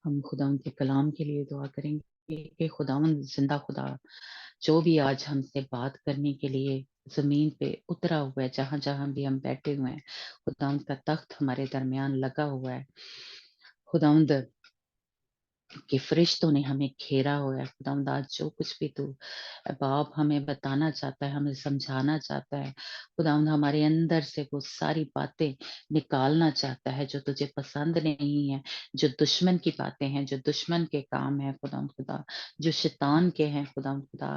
ہم خداوند کے کلام کے لیے دعا کریں گے کہ خداوند زندہ خدا جو بھی آج ہم سے بات کرنے کے لیے زمین پہ اترا ہوا ہے، جہاں جہاں بھی ہم بیٹھے ہوئے ہیں، خداوند کا تخت ہمارے درمیان لگا ہوا ہے۔ خداوند کہ فرشتوں نے ہمیں گھیرا ہوا ہے۔ خداوند آج جو کچھ بھی تو باپ ہمیں بتانا چاہتا ہے، ہمیں سمجھانا چاہتا ہے، خداوند ہمارے اندر سے وہ ساری باتیں نکالنا چاہتا ہے جو تجھے پسند نہیں ہے، جو دشمن کی باتیں ہیں، جو دشمن کے کام ہیں خداوند خدا، جو شیطان کے ہیں خداوند خدا۔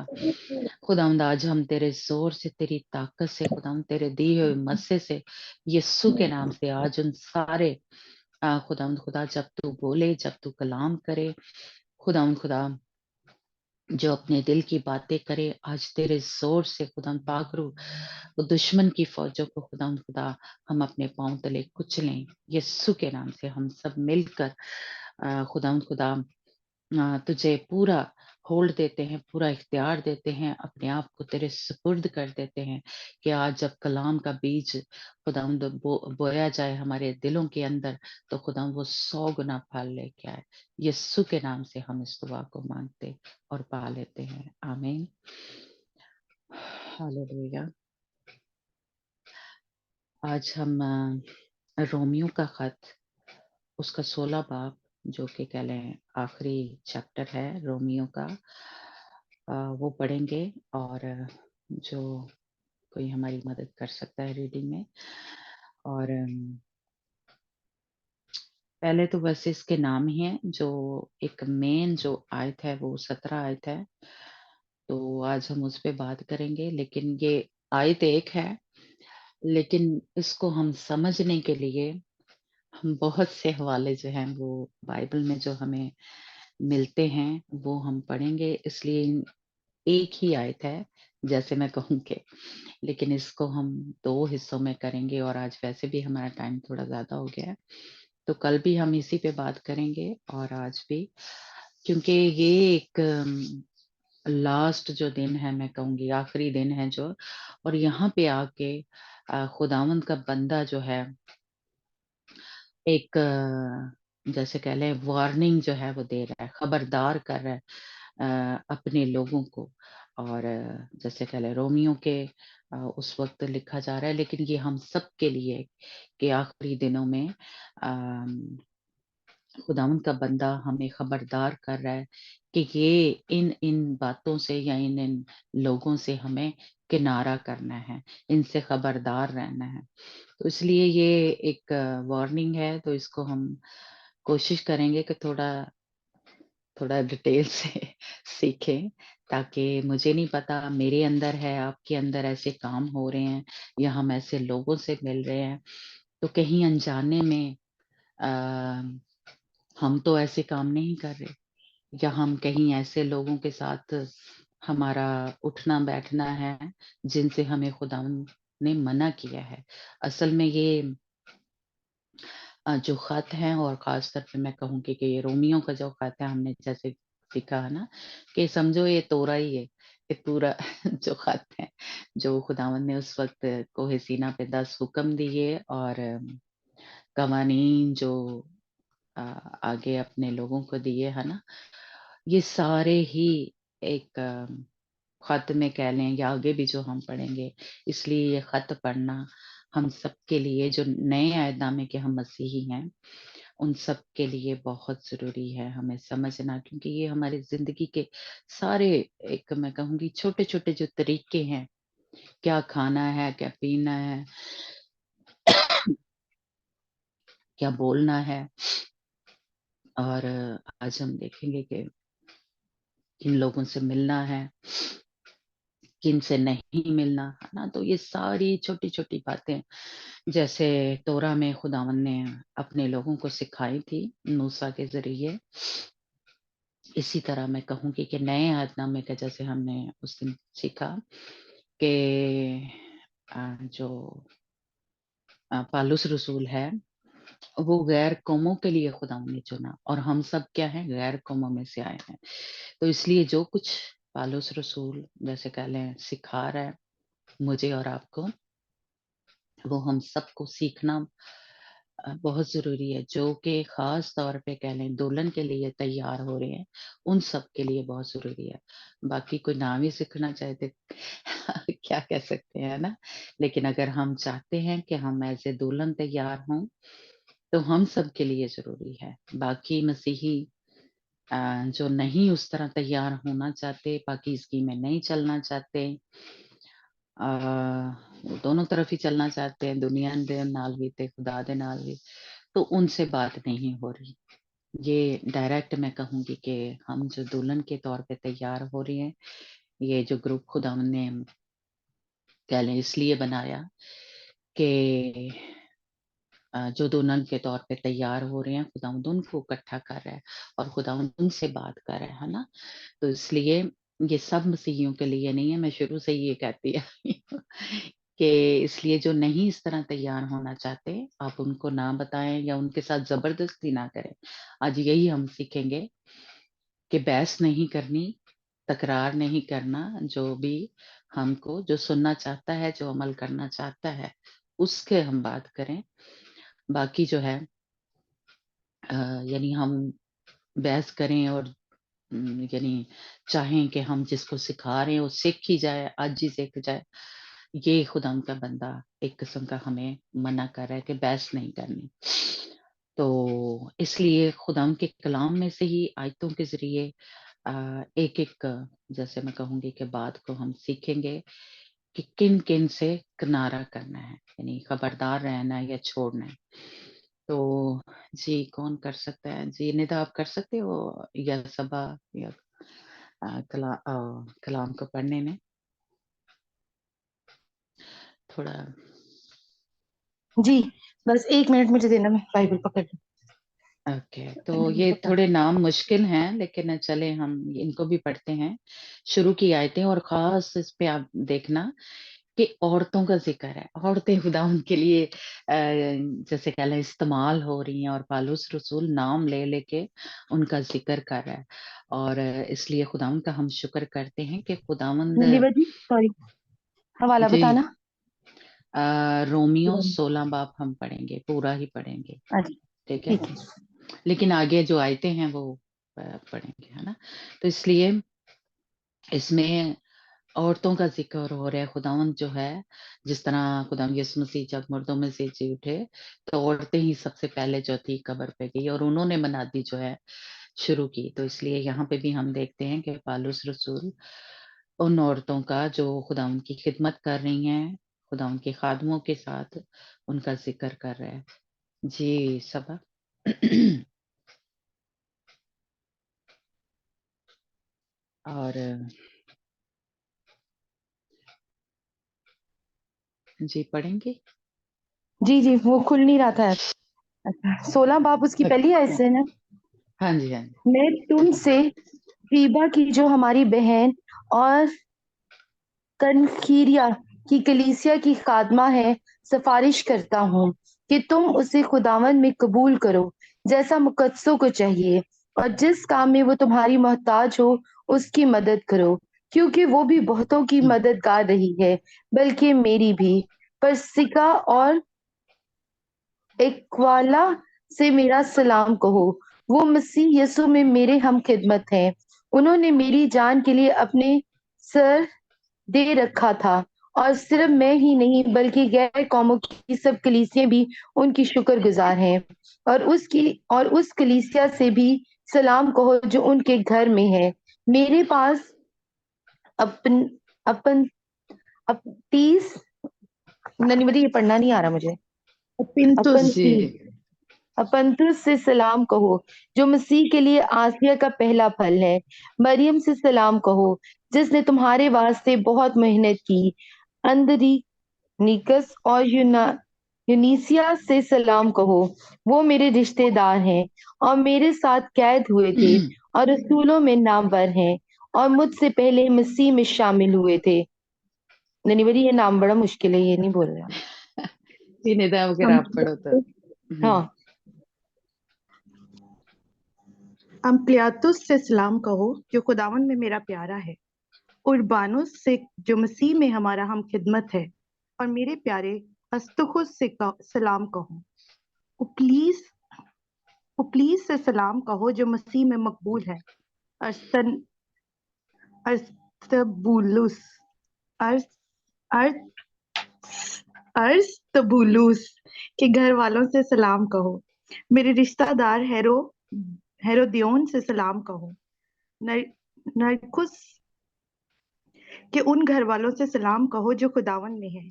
خداوند آج ہم تیرے زور سے، تیری طاقت سے، خداوند تیرے دیے ہوئے مسے سے، یسوع کے نام سے آج ان سارے خداوند خدا جب تو بولے، جب تو کلام کرے، خداوند خدا جو اپنے دل کی باتیں کرے، آج تیرے زور سے خداوند پاک روح وہ دشمن کی فوجوں کو خداوند خدا ہم اپنے پاؤں تلے کچلیں یسوع کے نام سے۔ ہم سب مل کر خداوند خدا تجھے پورا ہولڈ دیتے ہیں، پورا اختیار دیتے ہیں، اپنے آپ کو تیرے سپرد کر دیتے ہیں کہ آج جب کلام کا بیج خداوند بویا جائے ہمارے دلوں کے اندر، تو خداوند وہ 100 گنا پھل لے کے آئے۔ یسوع کے نام سے ہم اس دعا کو مانگتے اور پا لیتے ہیں، آمین۔ ہاللویا۔ آج ہم رومیو کا خط، اس کا 16 باب جو کہ کہہ لیں آخری چیپٹر ہے رومیو کا، وہ پڑھیں گے، اور جو کوئی ہماری مدد کر سکتا ہے ریڈنگ میں۔ اور پہلے تو بس اس کے نام ہی ہیں، جو ایک مین جو آیت ہے وہ 17 آیت ہے، تو آج ہم اس پہ بات کریں گے۔ لیکن یہ آیت ایک ہے، لیکن اس کو ہم سمجھنے کے لیے ہم بہت سے حوالے جو ہیں وہ بائبل میں جو ہمیں ملتے ہیں وہ ہم پڑھیں گے، اس لیے ایک ہی آیت ہے جیسے میں کہوں کہ، لیکن اس کو ہم 2 حصوں میں کریں گے، اور آج ویسے بھی ہمارا ٹائم تھوڑا زیادہ ہو گیا ہے، تو کل بھی ہم اسی پہ بات کریں گے اور آج بھی، کیونکہ یہ ایک لاسٹ جو دن ہے، میں کہوں گی آخری دن ہے جو، اور یہاں پہ آ کے خداوند کا بندہ جو ہے ایک جیسے کہہ لیں وارننگ جو ہے وہ دے رہا ہے، خبردار کر رہا ہے اپنے لوگوں کو، اور جیسے کہہ لیں رومیو کے اس وقت لکھا جا رہا ہے، لیکن یہ ہم سب کے لیے کہ آخری دنوں میں خداوند کا بندہ ہمیں خبردار کر رہا ہے کہ یہ ان باتوں سے یا ان لوگوں سے ہمیں کنارہ کرنا ہے، ان سے خبردار رہنا ہے۔ تو اس لیے یہ ایک وارننگ ہے، تو اس کو ہم کوشش کریں گے کہ تھوڑا ڈیٹیل سے سیکھیں، تاکہ مجھے نہیں پتا میرے اندر ہے، آپ کے اندر ایسے کام ہو رہے ہیں یا ہم ایسے لوگوں سے مل رہے ہیں، تو کہیں انجانے میں ہم تو ایسے کام نہیں کر رہے، یا ہم کہیں ایسے لوگوں کے ساتھ ہمارا اٹھنا بیٹھنا ہے جن سے ہمیں خداوند نے منع کیا ہے۔ اصل میں یہ جو خط ہیں، اور خاص طور پہ میں کہوں کہ یہ رومیو کا جو خط ہے، ہم نے جیسے سیکھا ہے نا کہ سمجھو یہ تورا ہی ہے، یہ پورا جو خط ہے جو خداوند نے اس وقت کوہ سینا پہ 10 حکم دیے اور قوانین جو آگے اپنے لوگوں کو دیے ہے نا، یہ سارے ہی ایک خط میں کہہ لیں یا آگے بھی جو ہم پڑھیں گے، اس لیے یہ خط پڑھنا ہم سب کے لیے جو نئے عہد نامے کے ہم مسیحی ہیں، ان سب کے لیے بہت ضروری ہے ہمیں سمجھنا، کیونکہ یہ ہماری زندگی کے سارے ایک میں کہوں گی چھوٹے چھوٹے جو طریقے ہیں، کیا کھانا ہے، کیا پینا ہے، کیا بولنا ہے، اور آج ہم دیکھیں گے کہ کن لوگوں سے ملنا ہے، کن سے نہیں ملنا ہے نا، تو یہ ساری چھوٹی چھوٹی باتیں جیسے تورا میں خداوند نے اپنے لوگوں کو سکھائی تھی موسیٰ کے ذریعے، اسی طرح میں کہوں گی کہ نئے عہد نامے کا جیسے ہم نے اس دن سیکھا کہ جو پالوس رسول ہے وہ غیر قوموں کے لیے خداوند نے چنا، اور ہم سب کیا ہیں، غیر قوموں میں سے آئے ہیں، تو اس لیے جو کچھ پالوس رسول جیسے کہہ لیں سکھا رہا ہے مجھے اور آپ کو، وہ ہم سب کو سیکھنا بہت ضروری ہے، جو کہ خاص طور پہ کہہ لیں دلہن کے لیے تیار ہو رہے ہیں، ان سب کے لیے بہت ضروری ہے۔ باقی کوئی نام ہی سیکھنا چاہے تو کیا کہہ سکتے ہیں نا، لیکن اگر ہم چاہتے ہیں کہ ہم ایز اے دلہن تیار ہوں تو ہم سب کے لیے ضروری ہے۔ باقی مسیحی جو نہیں اس طرح تیار ہونا چاہتے، باقی اسکیم میں نہیں چلنا چاہتے، وہ دونوں طرف ہی چلنا چاہتے ہیں، دنیا دے نال بھی تے خدا دے نال بھی، تو ان سے بات نہیں ہو رہی۔ یہ ڈائریکٹ میں کہوں گی کہ ہم جو دلہن کے طور پہ تیار ہو رہی ہیں، یہ جو گروپ خدا نے کہہ لیں اس لیے بنایا کہ جو دلہن کے طور پہ تیار ہو رہے ہیں، خداوند ان کو اکٹھا کر رہا ہے اور خداوند ان سے بات کر رہا ہے نا، تو اس لیے یہ سب مسیحیوں کے لیے نہیں ہے۔ میں شروع سے یہ کہتی ہے کہ اس لیے جو نہیں اس طرح تیار ہونا چاہتے، آپ ان کو نہ بتائیں یا ان کے ساتھ زبردستی نہ کریں۔ آج یہی ہم سیکھیں گے کہ بحث نہیں کرنی، تکرار نہیں کرنا، جو بھی ہم کو جو سننا چاہتا ہے، جو عمل کرنا چاہتا ہے، اس کے ہم بات کریں۔ باقی جو ہے یعنی ہم بحث کریں اور یعنی چاہیں کہ ہم جس کو سکھا رہے ہیں وہ سیکھ ہی جائے، آج ہی سیکھ جائے، یہ خدا ان کا بندہ ایک قسم کا ہمیں منع کر رہا ہے کہ بحث نہیں کرنی۔ تو اس لیے خدا ان کے کلام میں سے ہی آیتوں کے ذریعے ایک ایک جیسے میں کہوں گی کہ بات کو ہم سیکھیں گے کہ کن کن سے کنارہ کرنا ہے، یعنی خبردار رہنا ہے یا چھوڑنا ہے۔ تو جی کون کر سکتا ہے؟ جی ندا آپ کر سکتے ہو یا صبا یا کلام کو پڑھنے میں تھوڑا؟ جی بس 1 منٹ مجھے دینا، میں بائبل پکڑ لوں۔ اوکے، تو یہ تھوڑے نام مشکل ہیں لیکن چلے ہم ان کو بھی پڑھتے ہیں۔ شروع کی آیتیں، اور خاص اس پہ آپ دیکھنا کہ عورتوں کا ذکر ہے، عورتیں خدا ان کے لیے جیسے کہہ لیں استعمال ہو رہی ہیں، اور پالوس رسول نام لے لے کے ان کا ذکر کر رہا ہے، اور اس لیے خداوند کا ہم شکر کرتے ہیں کہ خداوند جی سوری، حوالہ جی بتانا۔ رومیو 16 باب ہم پڑھیں گے، پورا ہی پڑھیں گے، اچھا ٹھیک ہے؟ ٹھیک ہے۔ لیکن آگے جو آیتیں ہیں وہ پڑھیں گے، ہے نا؟ تو اس لیے اس میں عورتوں کا ذکر ہو رہا ہے۔ خداوند جو ہے جس طرح خداوند یسوع مسیح جب مردوں میں سے جی اٹھے تو عورتیں ہی سب سے پہلے جو تھی قبر پہ گئی اور انہوں نے منادی جو ہے شروع کی۔ تو اس لیے یہاں پہ بھی ہم دیکھتے ہیں کہ پالوس رسول ان عورتوں کا جو خداوند کی خدمت کر رہی ہیں، خداوند کے خادموں کے ساتھ ان کا ذکر کر رہا ہے۔ جی صبا اور جی پڑھیں گے۔ جی جی وہ کھل نہیں رہا تھا۔ اچھا 16 باب اس کی پہلی آیت سے نا۔ ہاں جی، ہاں جی۔ میں تم سے فیبا کی جو ہماری بہن اور کنکھیریا کی کلیسیا کی خادمہ ہے سفارش کرتا ہوں کہ تم اسے خداوند میں قبول کرو جیسا مقدسوں کو چاہیے، اور جس کام میں وہ تمہاری محتاج ہو اس کی مدد کرو، کیونکہ وہ بھی بہتوں کی مددگار رہی ہے، بلکہ میری بھی۔ پرسکا اور ایکوالا سے میرا سلام کہو، وہ مسیح یسوع میں میرے ہم خدمت ہیں، انہوں نے میری جان کے لیے اپنے سر دے رکھا تھا، اور صرف میں ہی نہیں بلکہ غیر قوموں کی سب کلیسیاں بھی ان کی شکر گزار ہیں، اور اس کلیسیا سے بھی سلام کہو جو ان کے گھر میں ہے۔ میرے پاس اپن اپن اپتیس نہیں، یہ پڑھنا نہیں آ رہا مجھے۔ جی اپنتس سے سلام کہو جو مسیح کے لیے آسیہ کا پہلا پھل ہے۔ مریم سے سلام کہو جس نے تمہارے واسطے بہت محنت کی۔ اندری نیکس اور یونیسیا سے سلام کہو، وہ میرے رشتے دار ہیں اور میرے ساتھ قید ہوئے تھے اور رسولوں میں نامور ہیں اور مجھ سے پہلے مسیح میں شامل ہوئے تھے۔ یہ نام بڑا مشکل ہے، یہ نہیں بول رہا۔ جی ندا اگر آپ پڑھو تو ہاں امپلیاتس سے سلام کہو جو خداوند میں میرا پیارا ہے۔ اربانوس سے جو مسیح میں ہمارا ہم خدمت ہے، اور میرے پیارے استخس سے سلام کہو۔ प्लीज से सलाम कहो जो मसीह में मकबूल है। अरस्तन अरस्तबुलुस अरस्तबुलुस के घर वालों से सलाम कहो। मेरे रिश्तेदार हेरोदियोन से सलाम कहो। नरकुस के उन घर वालों से सलाम कहो जो खुदावन में है।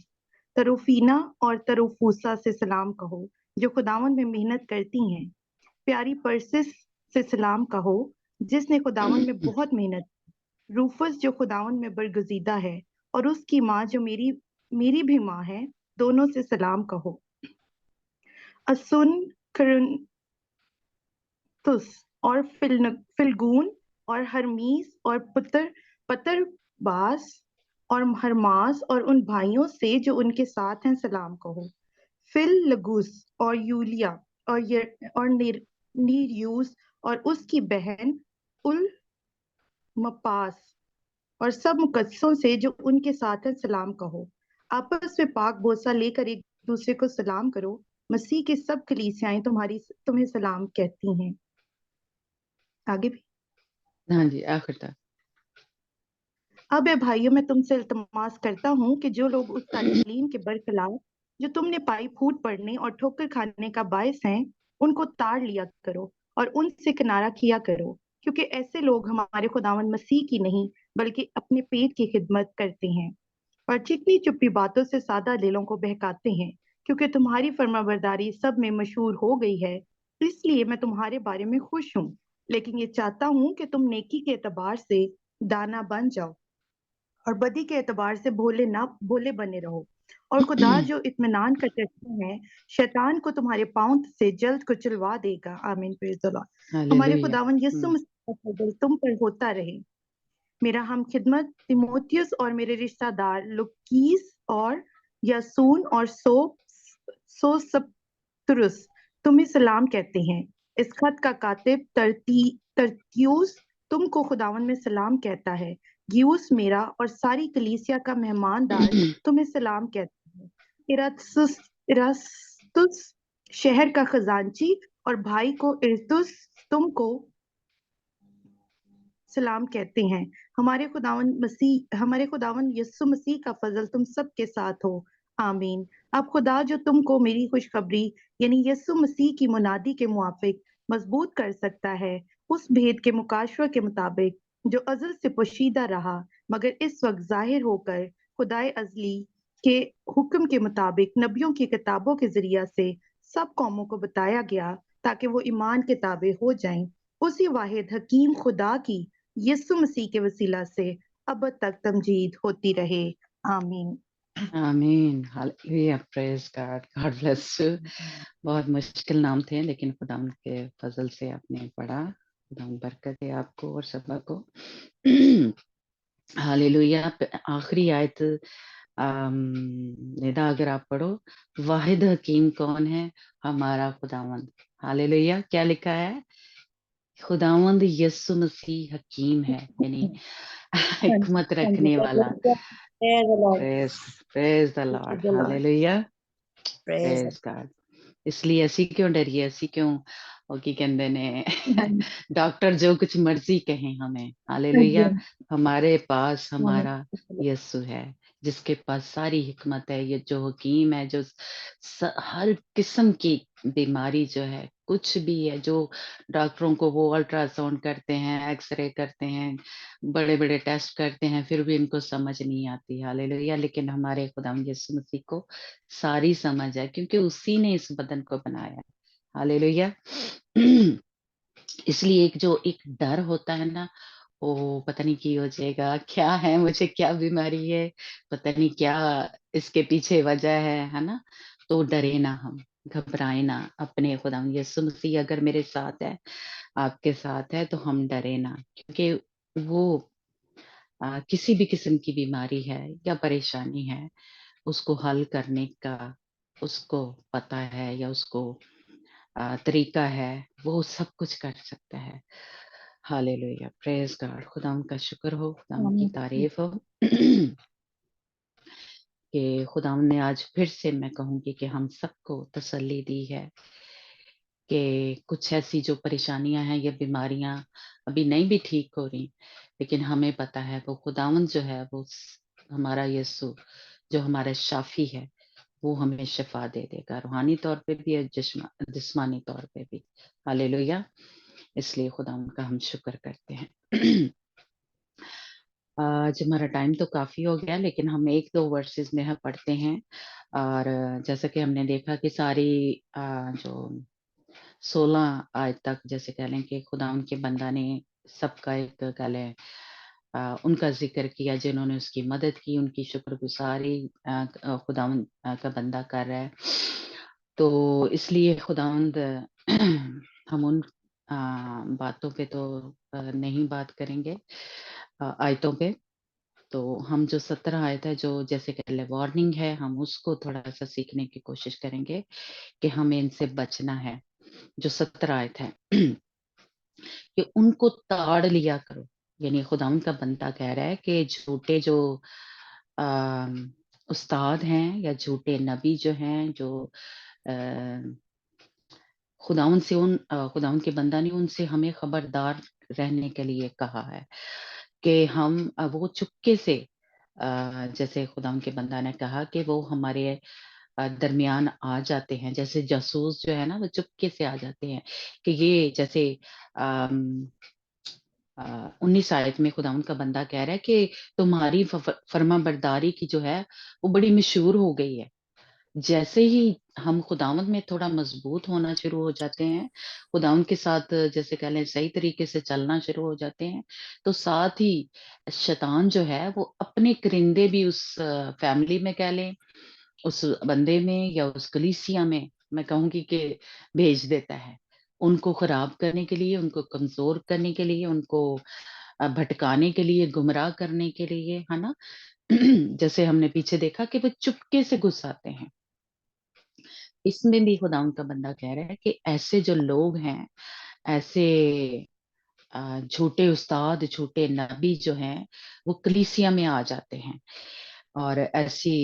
तरुफीना और तरुफूसा से सलाम कहो जो खुदावन में मेहनत करती हैं। प्यारी परसिस से सलाम कहो जिसने खुदावन में बहुत मेहनत। रूफस जो खुदावन में बरगजीदा है और उसकी माँ जो मेरी भी माँ है, दोनों से सलाम कहो। असुन करन्तुस और फिलगून और हरमीस और पतरबास और हरमास और उन भाइयों से जो उनके साथ हैं सलाम कहो। फिल लगुस और यूलिया और नीरियूस और उसकी बहन उल मपास और सब मुकद्दसों से जो उनके साथ हैं सलाम कहो। आपस में पाक बोसा लेकर एक दूसरे को सलाम करो। मसीह की सब कलीसियाएं तुम्हें सलाम कहती हैं। आगे भी। हाँ जी, आखिर तक। अब ए भाइयों, मैं तुमसे इल्तमास करता हूँ कि जो लोग उस तालीम के बरखिलाफ जो तुमने पाई फूट पड़ने और ठोकर खाने का बायस हैं, उनको ताड़ लिया करो और उनसे किनारा किया करो, क्योंकि ऐसे लोग हमारे खुदावन मसीह की नहीं बल्कि अपने पेट की खिदमत करते हैं और चिकनी चुप्पी बातों से सादा दिलों को बहकाते हैं। क्योंकि तुम्हारी फरमाबरदारी सब में मशहूर हो गई है, इसलिए मैं तुम्हारे बारे में खुश हूँ। लेकिन ये चाहता हूँ कि तुम नेकी के एतबार से दाना बन जाओ और बदी के एतबार से भोले बने रहो। और खुदा जो इत्मीनान का चश्मा है, शैतान को तुम्हारे पांव से जल्द कुचलवा देगा। आमीन। Praise the Lord. हमारे हालेलुया। खुदावन यीशु मसीह का फजल तुम पर होता रहे। मेरा हम खिदमत तिमोथियस और मेरे रिश्तेदार लुकीस और यासून और सोसपत्रुस तुम्हें सलाम कहते हैं। इस खत का कातिब तरतियुस तुमको खुदावन में सलाम कहता है। गियुस मेरा और सारी कलीसिया का मेहमानदार तुम्हें सलाम कहता है। इरास्तुस शहर का खजांची और भाई को इरतुस तुमको सलाम कहते हैं। हमारे खुदावन यीशु मसीह का फजल तुम सब के साथ हो। आमीन। अब खुदा जो तुमको मेरी खुशखबरी यानी यीशु मसीह की मुनादी के मुआफिक मजबूत कर सकता है, उस भेद के मुकाशवा के मुताबिक जो अज़ल से पोशीदा रहा मगर इस वक्त जाहिर होकर खुदाए अज़ली के हुक्म के मुताबिक नबियों की किताबों के जरिया से सब कौमों को बताया गया, ताकि वो ईमान के ताबे हो जाएं। उसी वाहिद हकीम खुदा की यीशु मसीह के वसीला से अब तक तमजीद होती रहे। आमीन। आमीन। Hallelujah. Praise God. God bless you. बहुत मुश्किल नाम थे, लेकिन खुदा के फजल से आपने पढ़ा। खुदा बरकत है आपको और सबा को। हालेलुया। आखिरी आयत निदा अगर आप पढ़ो, वाहिद हकीम कौन है? हमारा खुदावंद। हालेलुया। क्या लिखा है? खुदावंद यीशु मसीह हकीम है, यानी हिकमत रखने वाला। Praise praise the Lord. Hallelujah. Praise God. इसलिए ਅਸੀਂ क्यों डरिए, ਅਸੀਂ क्यों की कहते ने डॉक्टर जो कुछ मर्जी कहें हमें। हालेलुया। हमारे पास हमारा यीशु है जिसके पास सारी हिकमत है, ये जो हकीम है, जो हर किस्म की बीमारी जो है, कुछ भी है, जो डॉक्टरों को वो अल्ट्रासाउंड करते हैं, एक्सरे करते हैं, बड़े बड़े टेस्ट करते हैं, फिर भी इनको समझ नहीं आती। हालेलुया। लेकिन हमारे खुदा यीशु मसीह को सारी समझ है, क्योंकि उसी ने इस बदन को बनाया। हालेलुया। इसलिए एक डर होता है ना, ओ पता नहीं की हो जाएगा, क्या है, मुझे क्या बीमारी है, पता नहीं क्या इसके पीछे वजह है ना। तो डरे ना, हम घबराए ना। अपने खुदा यीशु मसीह अगर मेरे साथ है, आपके साथ है, तो हम डरे ना, क्योंकि वो किसी भी किस्म की बीमारी है या परेशानी है, उसको हल करने का उसको पता है, या उसको तरीका है, वो सब कुछ कर सकता है। हालेलुया। Praise God. खुदा का शुक्र हो, खुदा की तारीफ हो कि खुदा ने आज फिर से, मैं कहूंगी कि हम सबको तसल्ली दी है کہ کچھ ایسی جو پریشانیاں ہیں یا بیماریاں ابھی نہیں بھی ٹھیک ہو رہی، لیکن ہمیں پتا ہے وہ خداوند جو ہے وہ ہمارا یسوع جو ہمارا شافی ہے وہ ہمیں شفا دے دے گا، روحانی طور پہ بھی اور جسمانی طور پہ بھی۔ ہاللیلویہ۔ اس لیے خداوند کا ہم شکر کرتے ہیں۔ آج ہمارا ٹائم تو کافی ہو گیا، لیکن ہم ایک دو ورسز میں پڑھتے ہیں، اور جیسا کہ ہم نے دیکھا کہ ساری جو 16 آج تک جیسے کہہ لیں کہ خداوند کے بندہ نے سب کا ایک کہہ لیں ان کا ذکر کیا جنہوں نے اس کی مدد کی، ان کی شکر گزاری خداوند کا بندہ کر رہا ہے۔ تو اس لیے خداوند ہم ان باتوں پہ تو نہیں بات کریں گے، آیتوں پہ۔ تو ہم جو 17 آیت ہے جو جیسے کہ وارننگ ہے، ہم اس کو تھوڑا سا سیکھنے کی کوشش کریں گے کہ ہمیں ان سے بچنا ہے۔ جو 17 آیت ہے کہ ان کو تاڑ لیا کرو، یعنی خداوند کا بندہ کہہ رہا ہے کہ جھوٹے جو استاد ہیں یا جھوٹے نبی جو ہیں، جو خداوند سے خداوند کے بندہ نے ان سے ہمیں خبردار رہنے کے لیے کہا ہے کہ ہم وہ چپکے سے جیسے خداوند کے بندہ نے کہا کہ وہ ہمارے درمیان آ جاتے ہیں، جیسے جاسوس جو ہے نا وہ چپکے سے آ جاتے ہیں کہ یہ جیسے 19 آیت میں خداوند کا بندہ کہہ رہا ہے کہ تمہاری فرما برداری کی جو ہے وہ بڑی مشہور ہو گئی ہے۔ جیسے ہی ہم خداوند میں تھوڑا مضبوط ہونا شروع ہو جاتے ہیں، خداوند کے ساتھ جیسے کہہ لیں صحیح طریقے سے چلنا شروع ہو جاتے ہیں، تو ساتھ ہی شیطان جو ہے وہ اپنے کرندے بھی اس فیملی میں کہہ لیں، اس بندے میں یا اس کلیسیا میں کہوں گی کہ بھیج دیتا ہے، ان کو خراب کرنے کے لیے، ان کو کمزور کرنے کے لیے، ان کو بھٹکانے کے لیے، گمراہ کرنے کے لیے، ہے نا۔ جیسے ہم نے پیچھے دیکھا کہ وہ چپکے سے گھس آتے ہیں۔ اس میں بھی خداوند کا بندہ کہہ رہا ہے کہ ایسے جو لوگ ہیں، ایسے جھوٹے استاد، جھوٹے نبی جو ہیں وہ کلیسیا میں آ جاتے ہیں، اور ایسی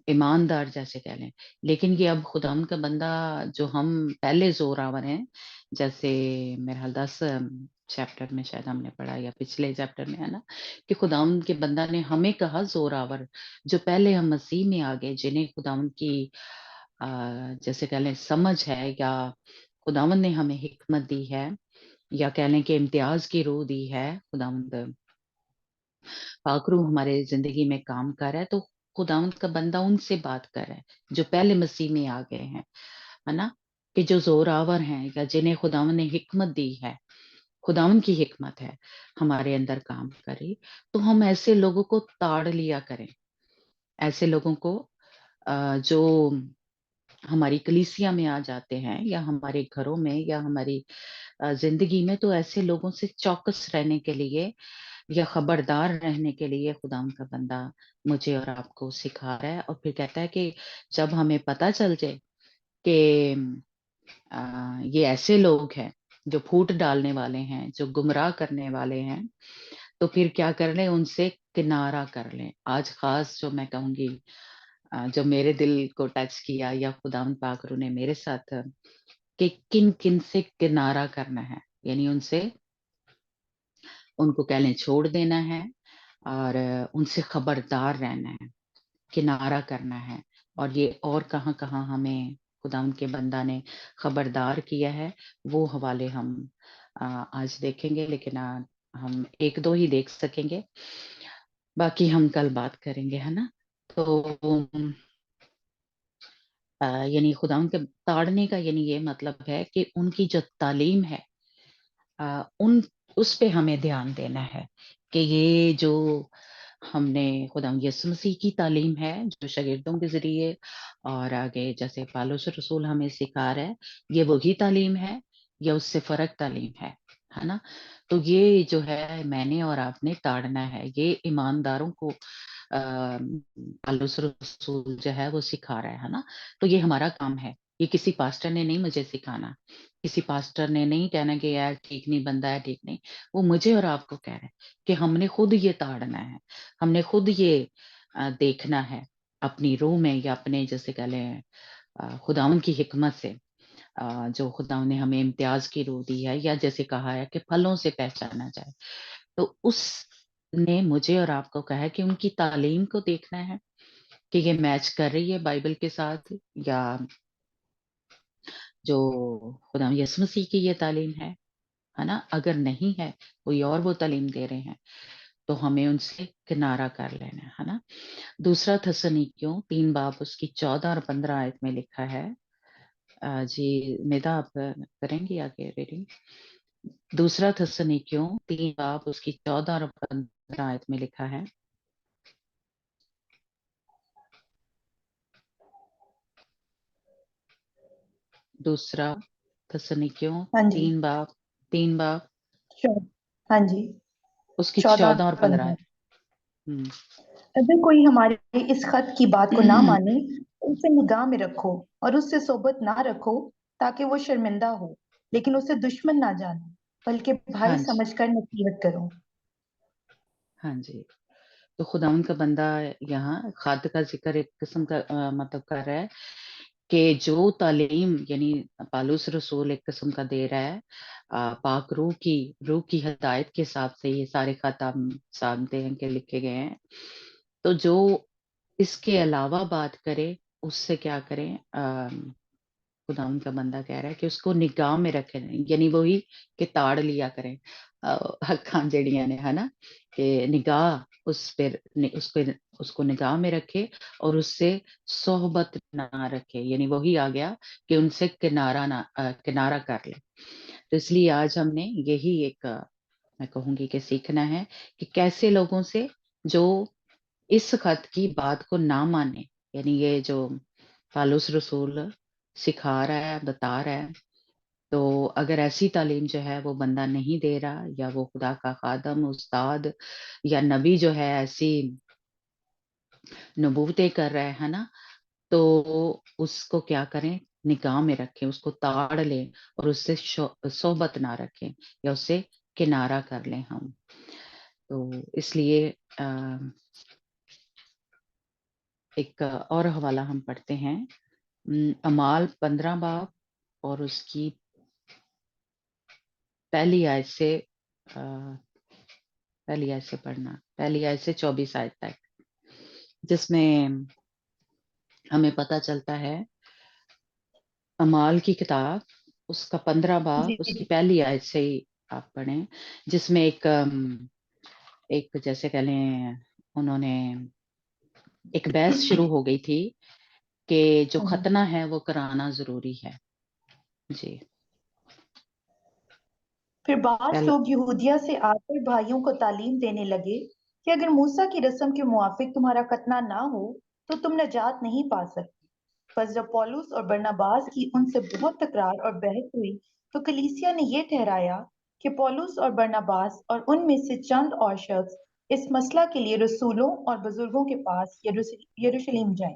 ایماندار جیسے کہہ لیں، لیکن یہ اب خداوند کا بندہ جو ہم پہلے زور آور ہیں، جیسے میرے خیال 10 چیپٹر میں شاید ہم نے پڑھا یا پچھلے چیپٹر میں، ہے نا، کہ خداوند کے بندہ نے ہمیں کہا زور آور جو پہلے ہم مسیح میں آ گئے، جنہیں خداوند کی جیسے کہہ لیں سمجھ ہے، یا خداوند نے ہمیں حکمت دی ہے، یا کہہ لیں کہ امتیاز کی روح دی ہے، خداوند پاک روح ہمارے زندگی میں کام کر رہا ہے، تو خداوند کا بندہ ان سے بات کر رہا ہے جو پہلے مسیح میں آ گئے ہیں، ہے نا، کہ جو زور آور ہیں یا جنہیں خداوند نے حکمت دی ہے، خداوند کی حکمت ہے ہمارے اندر کام کری، تو ہم ایسے لوگوں کو تاڑ لیا کریں، ایسے لوگوں کو جو ہماری کلیسیا میں آ جاتے ہیں یا ہمارے گھروں میں یا ہماری زندگی میں، تو ایسے لوگوں سے چوکس رہنے کے لیے یا خبردار رہنے کے لیے خداوند کا بندہ مجھے اور آپ کو سکھا رہا ہے، اور پھر کہتا ہے کہ جب ہمیں پتہ چل جائے کہ یہ ایسے لوگ ہیں جو پھوٹ ڈالنے والے ہیں، جو گمراہ کرنے والے ہیں، تو پھر کیا کر لیں، ان سے کنارہ کر لیں۔ آج خاص جو میں کہوں گی جو میرے دل کو ٹچ کیا یا خداوند پاک روح نے میرے ساتھ، کہ کن کن سے کنارہ کرنا ہے، یعنی ان کو کہہ لیں چھوڑ دینا ہے، اور ان سے خبردار رہنا ہے، کنارہ کرنا ہے۔ اور یہ اور کہاں کہاں ہمیں خداوند کے بندہ نے خبردار کیا ہے، وہ حوالے ہم آج دیکھیں گے، لیکن ہم ایک دو ہی دیکھ سکیں گے، باقی ہم کل بات کریں گے، ہے نا۔ تو یعنی خداوند کے تاڑنے کا یعنی یہ مطلب ہے کہ ان کی جو تعلیم ہے ان اس پہ ہمیں دھیان دینا ہے، کہ یہ جو ہم نے خداوند یسوع مسیح کی تعلیم ہے جو شاگردوں کے ذریعے اور آگے جیسے پالوس رسول ہمیں سکھا رہا ہے، یہ وہی تعلیم ہے یا اس سے فرق تعلیم ہے نا۔ تو یہ جو ہے میں نے اور آپ نے تاڑنا ہے، یہ ایمانداروں کو پالوس رسول جو ہے وہ سکھا رہا ہے نا۔ تو یہ ہمارا کام ہے، یہ کسی پاسٹر نے نہیں مجھے سکھانا، کسی پاسٹر نے نہیں کہنا کہ یار ٹھیک نہیں، بندہ ہے ٹھیک نہیں، وہ مجھے اور آپ کو کہہ رہے ہیں کہ ہم نے خود یہ تاڑنا ہے، ہم نے خود یہ دیکھنا ہے اپنی روح میں یا اپنے جیسے کہہ لیں خداوند کی حکمت سے، जो खुदा ने हमें इम्तियाज की रूह दी है, या जैसे कहा है कि फलों से पहचाना जाए, तो उसने मुझे और आपको कहा है कि उनकी तालीम को देखना है कि ये मैच कर रही है बाइबल के साथ, या जो खुदा यीशु मसीह की ये तालीम है ना। अगर नहीं है, कोई और वो तालीम दे रहे हैं, तो हमें उनसे किनारा कर लेना है ना। दूसरा थस्सलुनीकियों 3 बाब उसकी 14 और 15 आयत में लिखा है। जी निदा, आप करेंगी आगे रीडिंग? दूसरा थस्सलुनीकियों 3 बाब उसकी 14 और 15 आयत में लिखा है। दूसरा थस्सलुनीकियों हाँ जी, 3 बाब श्योर। हाँ जी, उसकी 14 और 14 और 15 15। आयत। हम्म। अगर कोई हमारे इस खत की बात को ना माने तो उसे निगाह में रखो और उससे सोबत ना रखो, ताकि वो शर्मिंदा हो, लेकिन उसे दुश्मन ना जानो, बल्कि भाई हाँ जी, समझकर नसीहत करो। हाँ जी। तो खुदावन का बंदा यहाँ खाद का जिक्र एक किस्म का मतलब कर रहा है कि जो तालीम यानी पालूस रसूल एक किस्म का दे रहा है, पाक रूह की हिदायत के हिसाब से ये सारे खत हम जानते हैं कि लिखे गए हैं। तो जो इसके अलावा बात करे, उससे क्या करें? खुदावन का बंदा कह रहा है कि उसको निगाह में रखें, यानी वही कि ताड़ लिया करें अखां जड़ियां ने, है ना, कि निगाह उस पर उसको निगाह में रखे और उससे सोहबत ना रखे, यानी वही आ गया कि उनसे किनारा कर ले। तो इसलिए आज हमने यही एक मैं कहूंगी कि सीखना है कि कैसे लोगों से जो इस खत की बात को ना माने, यानी ये जो पालूस रसूल सिखा रहा है, बता रहा है, तो अगर ऐसी तालीम जो है वो बंदा नहीं दे रहा, या वो खुदा का खादम, उस्ताद या नबी जो है ऐसी नबूवतें कर रहा है ना, तो उसको क्या करें? निगाह में रखें, उसको ताड़ लें और उससे सोबत ना रखें, या उससे किनारा कर लें हम। तो इसलिए एक और हवाला हम पढ़ते हैं, अमाल 15 बाब और उसकी पहली आयत से पढ़ना, पहली आयत से 24 आयत तक, जिसमें हमें पता चलता है अमाल की किताब उसका 15 बाब जी उसकी जी। पहली आयत से ही आप पढ़ें, जिसमें एक जैसे कह लें, उन्होंने एक बहस शुरू हो गई थी कि जो हाँ जी। खतना है वो कराना जरूरी है। जी फिर बास पहले। लोग यहूदिया से आकर भाइयों को तालीम देने लगे कि अगर मूसा की रस्म के मुआफिक तुम्हारा खतना ना हो तो तुम नजात नहीं पा सकते। बस जब पौलुस और बरनबास की उनसे बहुत तकरार और बहस हुई, तो कलीसिया ने यह ठहराया कि पौलुस और बरनबास और उनमें से चंद और शख्स इस मसला के लिए रसूलों और बुजुर्गों के पास यरूशलेम जाएं।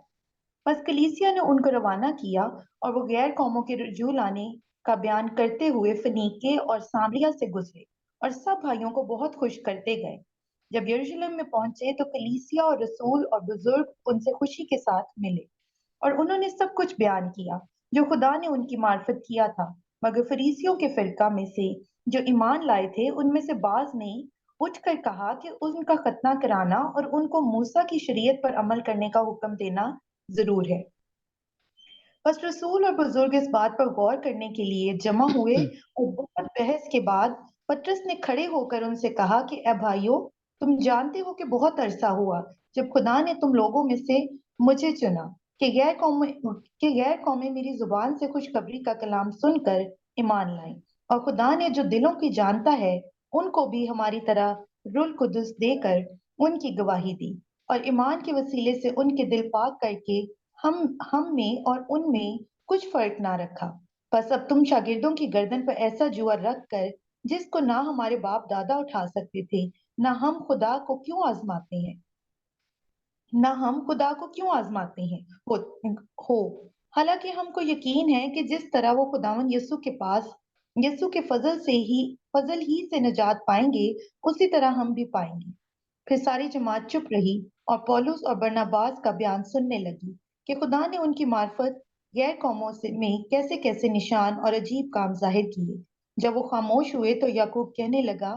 बस कलीसिया ने उनको रवाना किया और वो गैर कौमों के रुजू लाने का बयान करते हुए फनीके और सामरिया से गुजरे और सब भाइयों को बहुत खुश करते गए। जब यरूशलेम में पहुंचे तो कलीसिया और रसूल और बुजुर्ग उनसे खुशी के साथ मिले और उन्होंने सब कुछ बयान किया जो खुदा ने उनकी मार्फत किया था। मगर फरीसियों के फिरका में से जो ईमान लाए थे, उनमें से बाज ने उठकर कहा कि उनका खतना कराना और उनको मूसा की शरीयत पर अमल करने का हुक्म देना जरूर है। बस रसूल और बुजुर्ग इस बात पर गौर करने के लिए जमा हुए और बहुत बहस के बाद पतरस ने खड़े होकर उनसे कहा कि ए भाइयों, तुम जानते हो कि बहुत अरसा हुआ जब खुदा ने तुम लोगों में से मुझे चुना कि गैर कौमें मेरी जुबान से खुशखबरी का कलाम सुनकर ईमान लाई, और खुदा ने जो दिलों की जानता है उनको भी हमारी तरह रुल कुदस देकर उनकी गवाही दी और ईमान के वसीले से उनके दिल पाक करके हम में और उनमें कुछ फर्क ना रखा। बस अब तुम शागिर्दों की गर्दन पर ऐसा जुआ रख कर जिसको ना हमारे बाप दादा उठा सकते थे, ना हम खुदा को क्यों आजमाते हैं ना हम खुदा को क्यों आजमाते हैं हो हालांकि हमको यकीन है कि जिस तरह वो खुदावन यीशु के फजल ही से निजात पाएंगे, उसी तरह हम भी पाएंगे। फिर सारी जमात चुप रही और पौलुस और बरनबास का बयान सुनने लगी कि खुदा ने उनकी मार्फत غیر قوموں میں कैसे कैसे निशान और अजीब काम जाहिर किए। जब वो खामोश हुए तो याकूब कहने लगा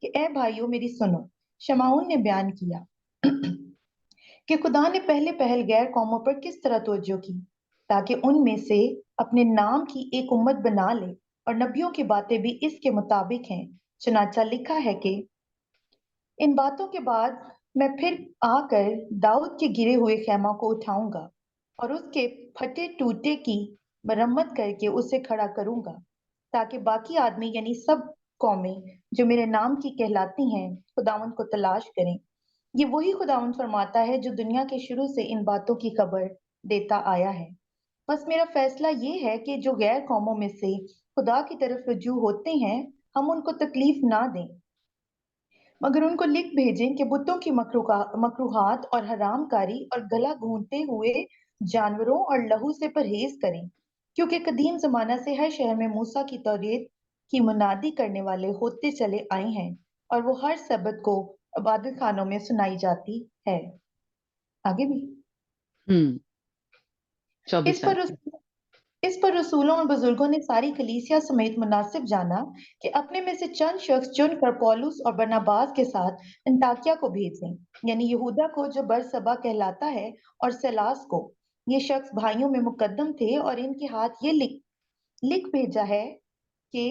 कि ए भाइयों मेरी सुनो। शमाउन ने बयान किया कि खुदा ने पहले पहल गैर कौमों पर किस तरह तवज्जो की ताकि उनमें से अपने नाम की एक उम्मत बना ले, और नबियों की बातें भी इसके मुताबिक हैं। चुनाचा लिखा है कि इन बातों के बाद मैं फिर आकर दाऊद के गिरे हुए खेमा को उठाऊंगा और उसके फटे टूटे की मरम्मत करके उसे खड़ा करूंगा, ताकि बाकी आदमी यानी सब कौमें जो मेरे नाम की कहलाती हैं खुदावंद को तलाश करें। ये वही खुदावंद फरमाता है जो दुनिया के शुरू से इन बातों की खबर देता आया है। बस मेरा फैसला ये है कि जो गैर कौमों में से खुदा की तरफ रुजू होते हैं, हम उनको तकलीफ ना दें, मगर उनको लिख भेजें कि बुतों की मकरूहात और हरामकारी और गला घूंटते हुए जानवरों और लहू से परहेज करें, क्योंकि कदीम जमाना से हर शहर में मूसा की तौरीत की मुनादी करने वाले होते चले आए हैं, और वो हर सबत को इबादत खानों में सुनाई जाती है। आगे भी हम्म इस 24 पर आयत उस है। इस पर रसूलों और बुजुर्गों ने सारी कलीसिया समेत मुनासिब जाना कि अपने में से चंद शख्स चुनकर पौलुस और बरनबास के साथ अंताकिया को भेजें, यानी यहूदा को जो बरसबा कहलाता है और सेलास को। ये शख्स भाइयों में मुकद्दम थे और इनके हाथ ये लिख लिख भेजा है कि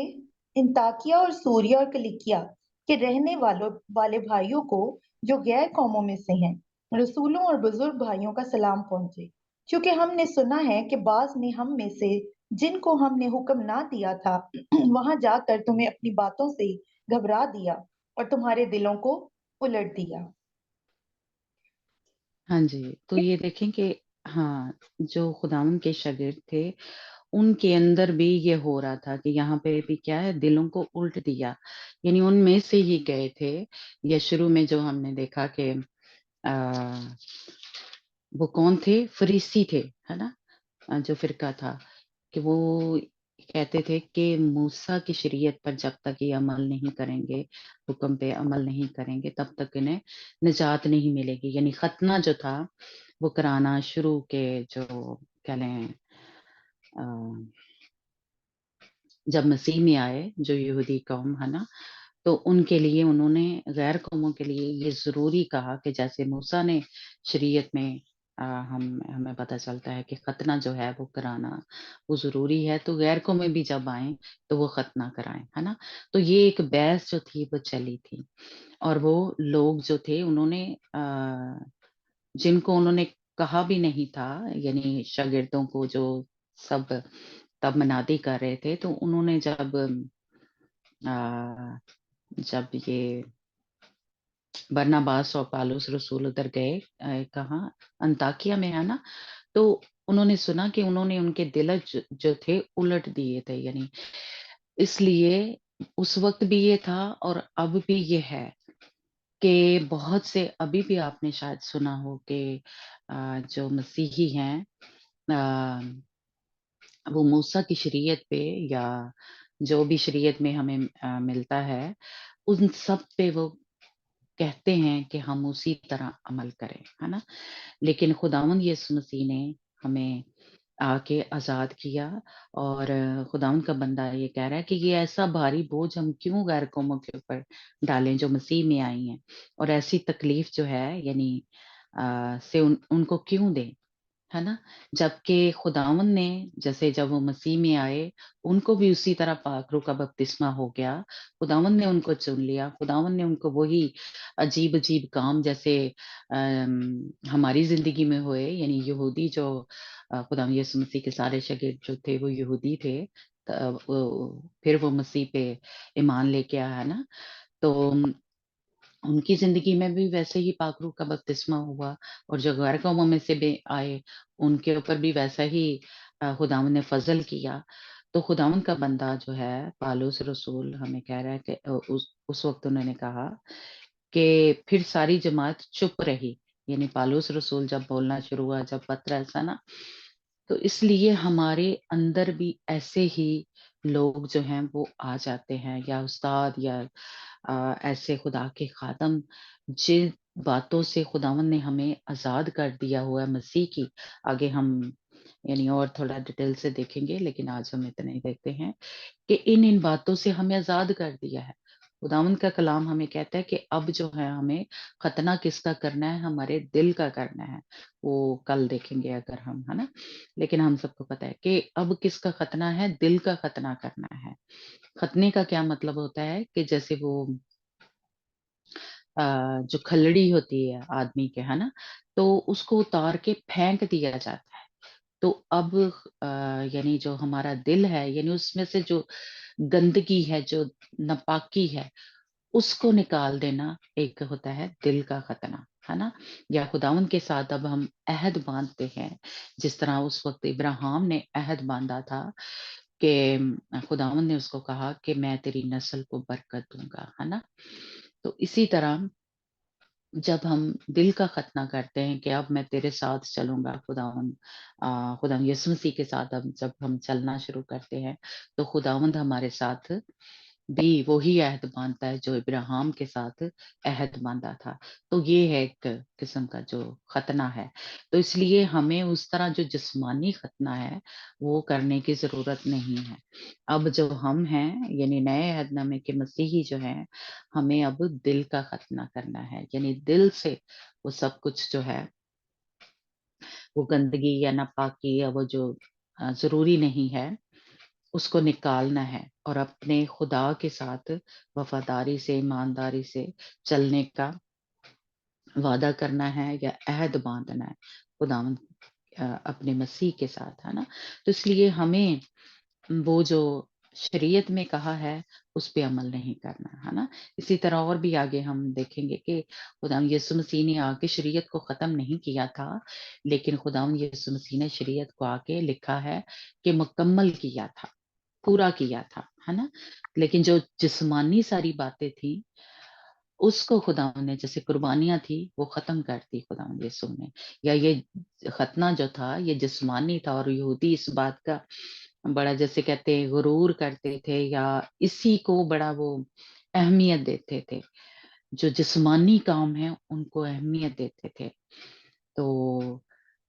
अंताकिया और सूरिया और किलिकिया के रहने वाले भाइयों को जो गैर कौमों में से हैं, रसूलों और बुजुर्ग भाइयों का सलाम पहुंचे, क्योंकि हमने सुना है कि बाज ने हम में से जिनको हमने हुक्म ना दिया था वहां जाकर तुम्हें अपनी बातों से घबरा दिया और तुम्हारे दिलों को उलट दिया। हाँ जी, तो ये देखें कि हाँ, जो खुदावन के शागिर्द थे उनके अंदर भी ये हो रहा था कि यहाँ पे भी क्या है, दिलों को उल्ट दिया, यानी उनमें से ही गए थे। या शुरू में जो हमने देखा कि आ, वो कौन थे, फरीसी थे, है ना, जो फिरका था, कि वो कहते थे कि मूसा की शरीयत पर जब तक ये अमल नहीं करेंगे, हुक्म पे अमल नहीं करेंगे, तब तक इन्हें निजात नहीं मिलेगी। यानी खतना जो था वो कराना शुरू के, जो कह लें जब मसीह में आए, जो यहूदी कौम है ना, तो उनके लिए उन्होंने गैर कौमों के लिए ये जरूरी कहा कि जैसे मूसा ने शरीयत में हमें पता चलता है कि खतना जो है वो कराना वो जरूरी है, तो गैर कौमें भी जब आए तो वो खतना कराएं, है ना। तो ये एक बहस जो थी वो चली थी, और वो लोग जो थे उन्होंने जिनको उन्होंने कहा भी नहीं था, यानी शागिर्दों को जो सब तब मनादी कर रहे थे, तो उन्होंने आ, जब ये बरनबास और पालूस रसूल उधर गए, कहाँ, अंताकिया में, है ना, तो उन्होंने सुना कि उन्होंने उनके दिल जो थे उलट दिए थे, यानी इसलिए उस वक्त भी ये था और अब भी ये है कि बहुत से, अभी भी आपने शायद सुना हो कि जो मसीही हैं, वो मूसा की शरीयत पे या जो भी शरीयत में हमें मिलता है, उन सब पे वो कहते हैं कि हम उसी तरह अमल करें, है ना। लेकिन खुदावंद यीशु मसीह ने हमें आके आजाद किया, और खुदावंद का बंदा ये कह रहा है कि ये ऐसा भारी बोझ हम क्यों गैर कौमों के ऊपर डालें जो मसीह में आई हैं, और ऐसी तकलीफ जो है, यानी से उनको क्यों दें, है ना। जबकि खुदावन ने, जैसे जब वो मसीह में आए, उनको भी उसी तरह पाक रूह का बपतिस्मा हो गया, खुदावन ने उनको चुन लिया, खुदावन ने उनको वही अजीब अजीब काम जैसे हमारी जिंदगी में हुए, यानी यहूदी जो खुदावन यीशु मसीह के सारे शागिर्द जो थे वो यहूदी थे, फिर वो मसीह पे ईमान लेके आया, है ना। तो उनकी जिंदगी में भी वैसे ही पाखरू का बपतिस्मा हुआ, और जो गैर कौमों में से भी आए उनके ऊपर भी वैसा ही खुदावन ने फजल किया। तो खुदावन का बंदा जो है पालूस रसूल हमें कह रहा है कि उस वक्त उन्होंने कहा कि फिर सारी जमात चुप रही, यानी पालूस रसूल जब बोलना शुरू हुआ, जब पतरस, है ना, तो इसलिए हमारे अंदर भी ऐसे ही लोग जो हैं वो आ जाते हैं, या उस्ताद, या ऐसे खुदा के खादम, जिन बातों से खुदावन ने हमें आजाद कर दिया हुआ है मसीह की, आगे हम یعنی اور تھوڑا ڈیٹیل سے دیکھیں گے، لیکن آج ہم اتنا ہی دیکھتے ہیں کہ ان باتوں سے ہمیں آزاد کر دیا ہے۔ خداوند کا کلام ہمیں کہتا ہے کہ اب جو ہے ہمیں ختنہ کس کا کرنا ہے، ہمارے دل کا کرنا ہے۔ وہ کل دیکھیں گے اگر ہم، ہے نا، لیکن ہم سب کو پتا ہے کہ اب کس کا ختنہ ہے، دل کا ختنہ کرنا ہے۔ ختنے کا کیا مطلب ہوتا ہے کہ جیسے وہ جو کھلڑی ہوتی ہے آدمی کے، ہے نا، تو اس کو اتار کے پھینک دیا جاتا ہے۔ تو اب یعنی جو ہمارا دل ہے، یعنی اس میں سے جو گندگی ہے، جو ناپاکی ہے، اس کو نکال دینا ایک ہوتا ہے دل کا ختنہ، ہے نا۔ یا خداوند کے ساتھ اب ہم عہد باندھتے ہیں، جس طرح اس وقت ابراہیم نے عہد باندھا تھا کہ خداوند نے اس کو کہا کہ میں تیری نسل کو برکت دوں گا، ہے نا۔ تو اسی طرح جب ہم دل کا ختنہ کرتے ہیں کہ اب میں تیرے ساتھ چلوں گا خداوند، خداوند یسوع مسیح کے ساتھ اب جب ہم چلنا شروع کرتے ہیں تو خداوند ہمارے ساتھ بھی وہی عہد باندھتا ہے جو ابراہیم کے ساتھ عہد باندھا تھا۔ تو یہ ہے ایک قسم کا جو ختنہ ہے۔ تو اس لیے ہمیں اس طرح جو جسمانی ختنہ ہے وہ کرنے کی ضرورت نہیں ہے۔ اب جو ہم ہیں یعنی نئے عہد نامے کے مسیحی جو ہیں، ہمیں اب دل کا ختنہ کرنا ہے، یعنی دل سے وہ سب کچھ جو ہے وہ گندگی یا ناپاکی یا وہ جو ضروری نہیں ہے اس کو نکالنا ہے، اور اپنے خدا کے ساتھ وفاداری سے، ایمانداری سے چلنے کا وعدہ کرنا ہے یا عہد باندھنا ہے خداوند اپنے مسیح کے ساتھ، ہے نا۔ تو اس لیے ہمیں وہ جو شریعت میں کہا ہے اس پہ عمل نہیں کرنا، ہے نا۔ اسی طرح اور بھی آگے ہم دیکھیں گے کہ خداوند یسوع مسیح نے آ کے شریعت کو ختم نہیں کیا تھا، لیکن خداوند یسوع مسیح نے شریعت کو آ کے لکھا ہے کہ مکمل کیا تھا، پورا کیا تھا، ہے نا۔ لیکن جو جسمانی ساری باتیں تھیں اس کو خداوند نے، جیسے قربانیاں تھی وہ ختم کر دی خداوند یسوع نے، یا یہ ختنہ جو تھا یہ جسمانی تھا، اور یہودی اس بات کا بڑا جیسے کہتے ہیں غرور کرتے تھے یا اسی کو بڑا وہ اہمیت دیتے تھے، جو جسمانی کام ہے ان کو اہمیت دیتے تھے۔ تو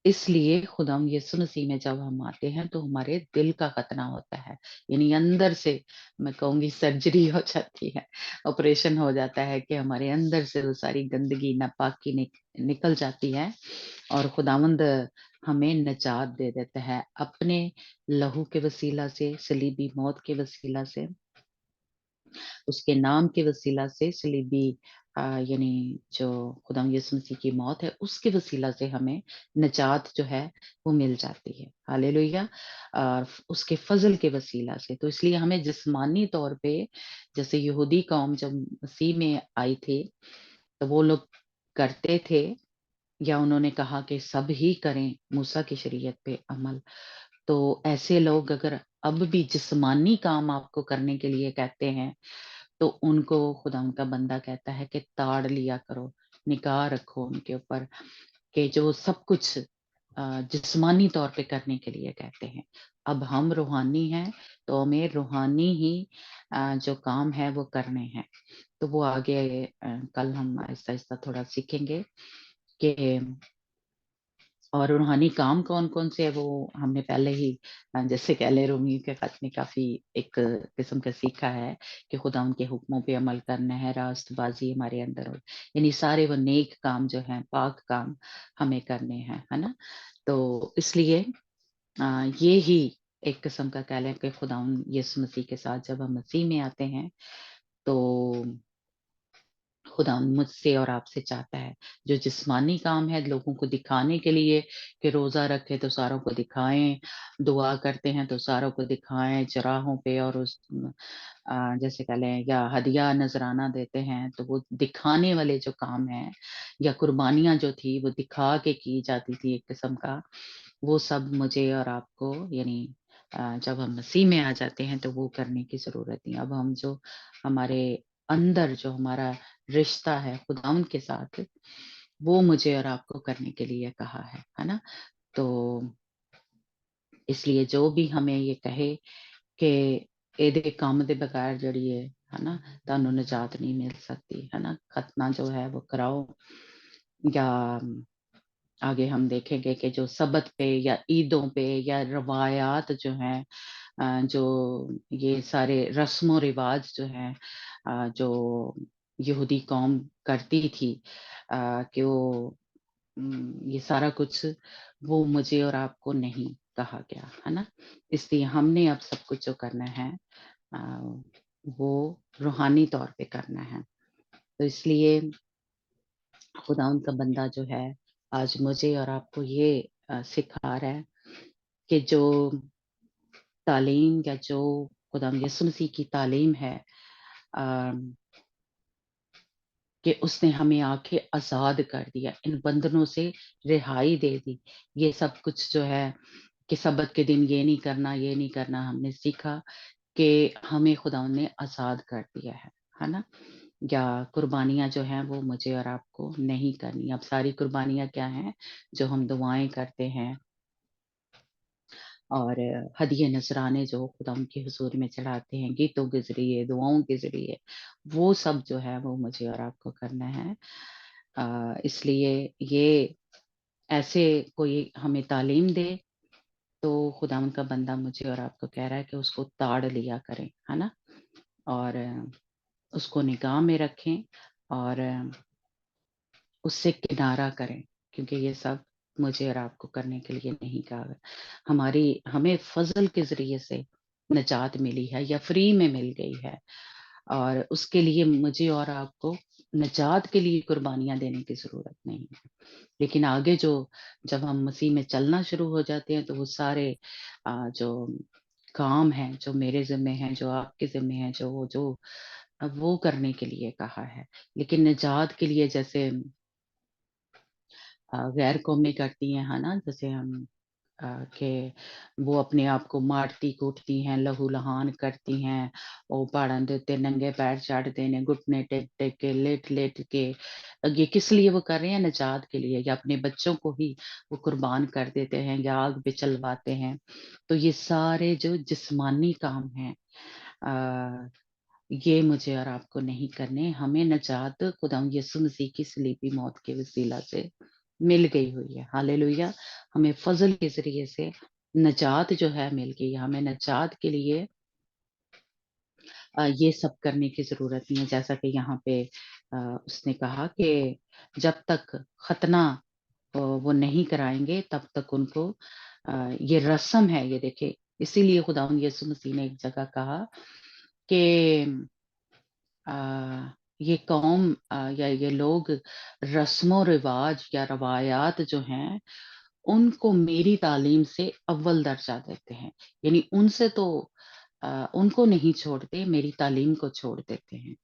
اس لیے خداوند یسوع مسیح میں جب ہم آتے ہیں تو ہمارے دل کا ختنہ ہوتا ہے، یعنی اندر سے میں کہوں گی سرجری ہو جاتی ہے، آپریشن ہو جاتا ہے کہ ہمارے اندر سے وہ ساری گندگی ناپاکی نکل جاتی ہے، اور خداوند ہمیں نجات دے دیتا ہے اپنے لہو کے وسیلہ سے، صلیبی موت کے وسیلہ سے، اس کے نام کے وسیلہ سے، صلیبی یعنی جو خداوند یسوع مسیح کی موت ہے اس کے وسیلہ سے ہمیں نجات جو ہے وہ مل جاتی ہے، ہاللویہ، اور اس کے فضل کے وسیلہ سے۔ تو اس لیے ہمیں جسمانی طور پہ، جیسے یہودی قوم جب مسیح میں آئی تھی تو وہ لوگ کرتے تھے، یا انہوں نے کہا کہ سب ہی کریں موسیٰ کی شریعت پہ عمل، تو ایسے لوگ اگر اب بھی جسمانی کام آپ کو کرنے کے لیے کہتے ہیں تو ان کو خدا ان کا بندہ کہتا ہے کہ تاڑ لیا کرو، نگاہ رکھو ان کے اوپر، کہ جو سب کچھ جسمانی طور پہ کرنے کے لیے کہتے ہیں۔ اب ہم روحانی ہیں تو ہمیں روحانی ہی جو کام ہے وہ کرنے ہیں۔ تو وہ آگے کل ہم آہستہ آہستہ تھوڑا سیکھیں گے کہ اور روحانی کام کون کون سے ہے، وہ ہم نے پہلے ہی جیسے کہہ لیں رومیو کے خط میں کافی ایک قسم کا سیکھا ہے کہ خدا ان کے حکموں پہ عمل کرنا ہے، راست بازی ہمارے اندر ہو، یعنی سارے وہ نیک کام جو ہیں، پاک کام ہمیں کرنے ہیں، ہے نا۔ تو اس لیے یہ ہی ایک قسم کا کہہ لیں کہ خدا یسوع مسیح کے ساتھ جب ہم مسیح میں آتے ہیں تو خدا مجھ سے اور آپ سے چاہتا ہے جو جسمانی کام ہے لوگوں کو دکھانے کے لیے کہ روزہ رکھے تو ساروں کو دکھائیں، دعا کرتے ہیں تو ساروں کو دکھائیں چراہوں پہ، اور اس جیسے کہہ لیں یا ہدیہ نذرانہ دیتے ہیں تو وہ دکھانے والے جو کام ہیں، یا قربانیاں جو تھی وہ دکھا کے کی جاتی تھی ایک قسم کا، وہ سب مجھے اور آپ کو یعنی جب ہم مسیح میں آ جاتے ہیں تو وہ کرنے کی ضرورت نہیں۔ اب ہم جو ہمارے اندر جو ہمارا رشتہ ہے خداوند کے ساتھ، وہ مجھے اور آپ کو کرنے کے لیے کہا ہے نا۔ تو اس لیے جو بھی ہمیں یہ کہے کہ ਇਹਦੇ ਕੰਮ ਦੇ بغیر جڑی ہے نا تانوں نجات نہیں مل سکتی، ہے نا، ختنہ جو ہے وہ کراؤ، یا आगे हम देखेंगे कि जो सबत पे या ईदों पे या रवायात जो हैं, जो ये सारे रस्म रिवाज जो हैं, जो यहूदी कौम करती थी, कि वो ये सारा कुछ वो मुझे और आपको नहीं कहा गया, है ना? इसलिए हमने अब सब कुछ जो करना है, अ, वो रूहानी तौर पे करना है। तो इसलिए खुदावंद का बंदा जो है आज मुझे और आपको ये सिखा रहा है कि जो तालीम या जो खुदावंद यीशु मसीह की तालीम है, कि उसने हमें आके आजाद कर दिया, इन बंधनों से रिहाई दे दी। ये सब कुछ जो है कि सबत के दिन ये नहीं करना, ये नहीं करना, हमने सीखा कि हमें खुदावंद ने आजाद कर दिया है ना? या कुर्बानियाँ जो हैं वो मुझे और आपको नहीं करनी। अब सारी कुर्बानियाँ क्या हैं? जो हम दुआएँ करते हैं और हदिये नज़राने जो खुदावंद के हुज़ूर में चढ़ाते हैं, गीतों के ज़रिए, दुआओं के ज़रिए, वो सब जो है वो मुझे और आपको करना है। इसलिए ये ऐसे कोई हमें तालीम दे, तो खुदावंद का बंदा मुझे और आपको कह रहा है कि उसको ताड़ लिया करें, है ना? और उसको निगाह में रखें और उससे किनारा करें, क्योंकि ये सब मुझे और आपको करने के लिए नहीं कहा गया। हमें फ़ज़ल के ज़रिए से निजात मिली है या फ्री में मिल गई है, और उसके लिए मुझे और आपको निजात के लिए कुर्बानियाँ देने की ज़रूरत नहीं है। लेकिन आगे जब हम मसीह में चलना शुरू हो जाते हैं, तो वो सारे जो काम हैं, जो मेरे ज़िम्मे हैं, जो आपके ज़िम्मे हैं, वो करने के लिए कहा है। लेकिन निजात के लिए जैसे गैर कौमें करती हैं, है ना? जैसे हम कि वो अपने आप को मारती कूटती हैं, लहू-लहान करती हैं, ਉਹ पहाड़ां ਦੇ ਉੱਤੇ नंगे पैर चढ़ते ने, घुटने टेक-टेक के, लेट-लेट के। ये किस लिए वो कर रहे हैं? निजात के लिए, या अपने बच्चों को ही वो कुर्बान कर देते हैं या आग पे चलवाते हैं। तो ये सारे जो जिस्मानी काम हैं, अ, ये मुझे और आपको नहीं करने। हमें निजात खुदावंद यीशु मसीह की सलीबी मौत के वसीला से मिल गई हुई है। हालेलुया! हमें फ़ज़ल के ज़रिए से निजात जो है मिल गई है। हमें निजात के लिए ये सब करने की ज़रूरत नहीं है। जैसा कि यहाँ पे उसने कहा कि जब तक खतना वो नहीं कराएँगे, तब तक उनको ये रस्म है, ये देखिए, इसीलिए खुदावंद यीशु मसीह ने एक जगह कहा कि अ, ये कौम या ये लोग रस्मों-रिवाज या रवायात जो हैं, उनको मेरी तालीम से अव्वल दर्जा देते हैं। यानी उनसे तो उनको नहीं छोड़ते, मेरी तालीम को छोड़ देते हैं।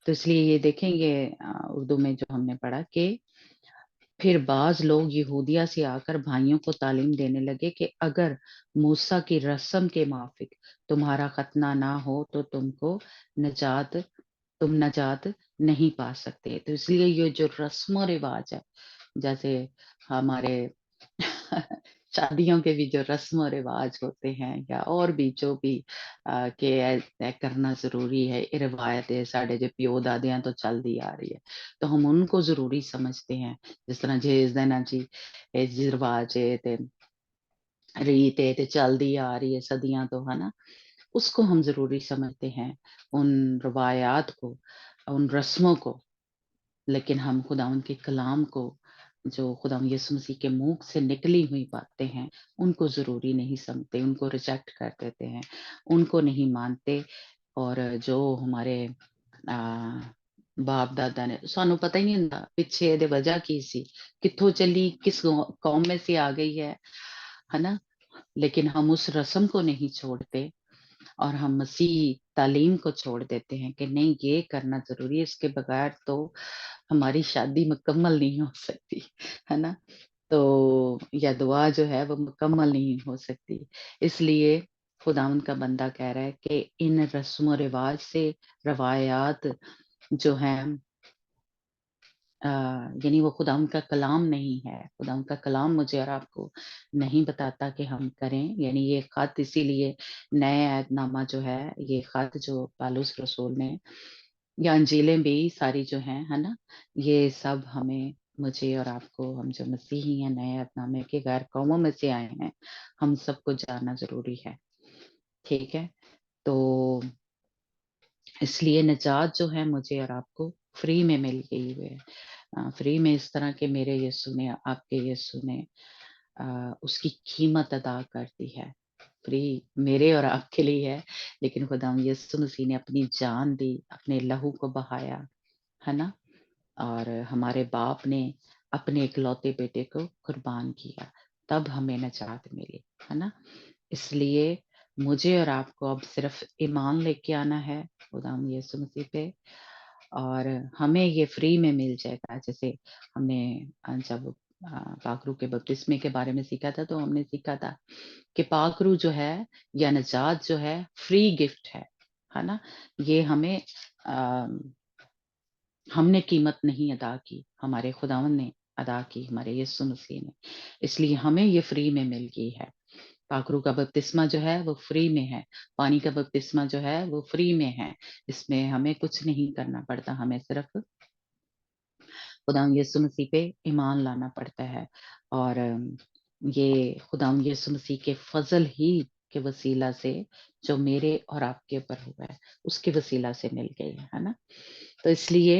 तो इसलिए ये देखेंगे, उर्दू में जो हमने पढ़ा कि फिर बाज़ लोग यहूदिया से आकर भाइयों को तालीम देने लगे कि अगर मूसा की रस्म के माफ़िक तुम्हारा खतना ना हो, तो निजात तुम निजात नहीं पा सकते। तो इसलिए ये जो रस्म-रिवाज है, जैसे हमारे शादियों के भी जो रस्म-रिवाज होते हैं, या और भी जो भी कि तय करना ज़रूरी है, ये रिवायतें साढ़े जो प्यो दादियाँ तो चलदी आ रही है, तो हम उनको ज़रूरी समझते हैं। जिस तरह दहेज देना जी, ਇਹ ਜੀ रिवाज है ते रीत है ते चलदी आ रही है सदियाँ तो, है ना? उसको हम ज़रूरी समझते हैं, उन रवायात को, उन रस्मों को। लेकिन हम खुदावंद के कलाम को, जो खुदावंद यीशु मसीह के मुँह से निकली हुई बातें हैं, उनको ज़रूरी नहीं समझते, उनको रिजेक्ट कर देते हैं, उनको नहीं मानते। और जो हमारे बाप दादा ने, सानू पता ही नहीं हुंदा पिछे इहदी वजह की सी, कित्थों चली, किस कौम में से आ गई है ना? लेकिन हम उस रस्म को नहीं छोड़ते, और हम मसीह तालीम को छोड़ देते हैं कि नहीं, ये करना ज़रूरी है, इसके बगैर तो हमारी शादी मुकम्मल नहीं हो सकती, है ना? तो या दुआ जो है वो मुकम्मल नहीं हो सकती। इसलिए खुदावंद का बंदा कह रहा है कि इन रस्म-ओ-रिवाज से, रवायात जो हैं, यानी वो खुदावंद का कलाम नहीं है। खुदावंद का कलाम मुझे और आपको नहीं बताता कि हम करें। यानी ये खत इसीलिए, नए अहदनामा जो है, ये खत जो पौलुस रसूल ने, या अंजीलें भी सारी जो हैं, है ना? ये सब हमें مجھے اور آپ کو، ہم جو مسیحی ہیں، نئے اہد-نامے کے غیر قوموں میں سے آئے ہیں، ہم سب کو جاننا ضروری ہے، ٹھیک ہے؟ تو اس لیے نجات جو ہے مجھے اور آپ کو فری میں مل گئی ہوئی ہے، فری میں اس طرح کہ میرے یسوع نے، آپ کے یسوع نے اس کی قیمت ادا کر دی ہے، فری میرے اور آپ کے لیے ہے، لیکن خدا یسوع مسیح نے اپنی جان دی، اپنے لہو کو بہایا، ہے نا؟ اور ہمارے باپ نے اپنے اکلوتے بیٹے کو قربان کیا، تب ہمیں نجات ملی، ہے نا؟ اس لیے مجھے اور آپ کو اب صرف ایمان لے کے آنا ہے خدا یسوع مسیح پہ، اور ہمیں یہ فری میں مل جائے گا۔ جیسے ہم نے جب پاک روح کے بپتسمے کے بارے میں سیکھا تھا، تو ہم نے سیکھا تھا کہ پاک روح جو ہے یا نجات جو ہے فری گفٹ ہے نا؟ یہ ہمیں ہم نے قیمت نہیں ادا کی، ہمارے خداوند نے ادا کی، ہمارے یسوع مسیح نے، اس لیے ہمیں یہ فری میں مل گئی ہے۔ پاک روح کا بپتسمہ جو ہے وہ فری میں ہے، پانی کا بپتسمہ جو ہے وہ فری میں ہے، اس میں ہمیں کچھ نہیں کرنا پڑتا، ہمیں صرف خدا یسوع مسیح پہ ایمان لانا پڑتا ہے، اور یہ خدا یسوع مسیح کے فضل ہی کے وسیلہ سے جو میرے اور آپ کے اوپر ہوا ہے، اس کے وسیلہ سے مل گئی ہے نا؟ تو اس لیے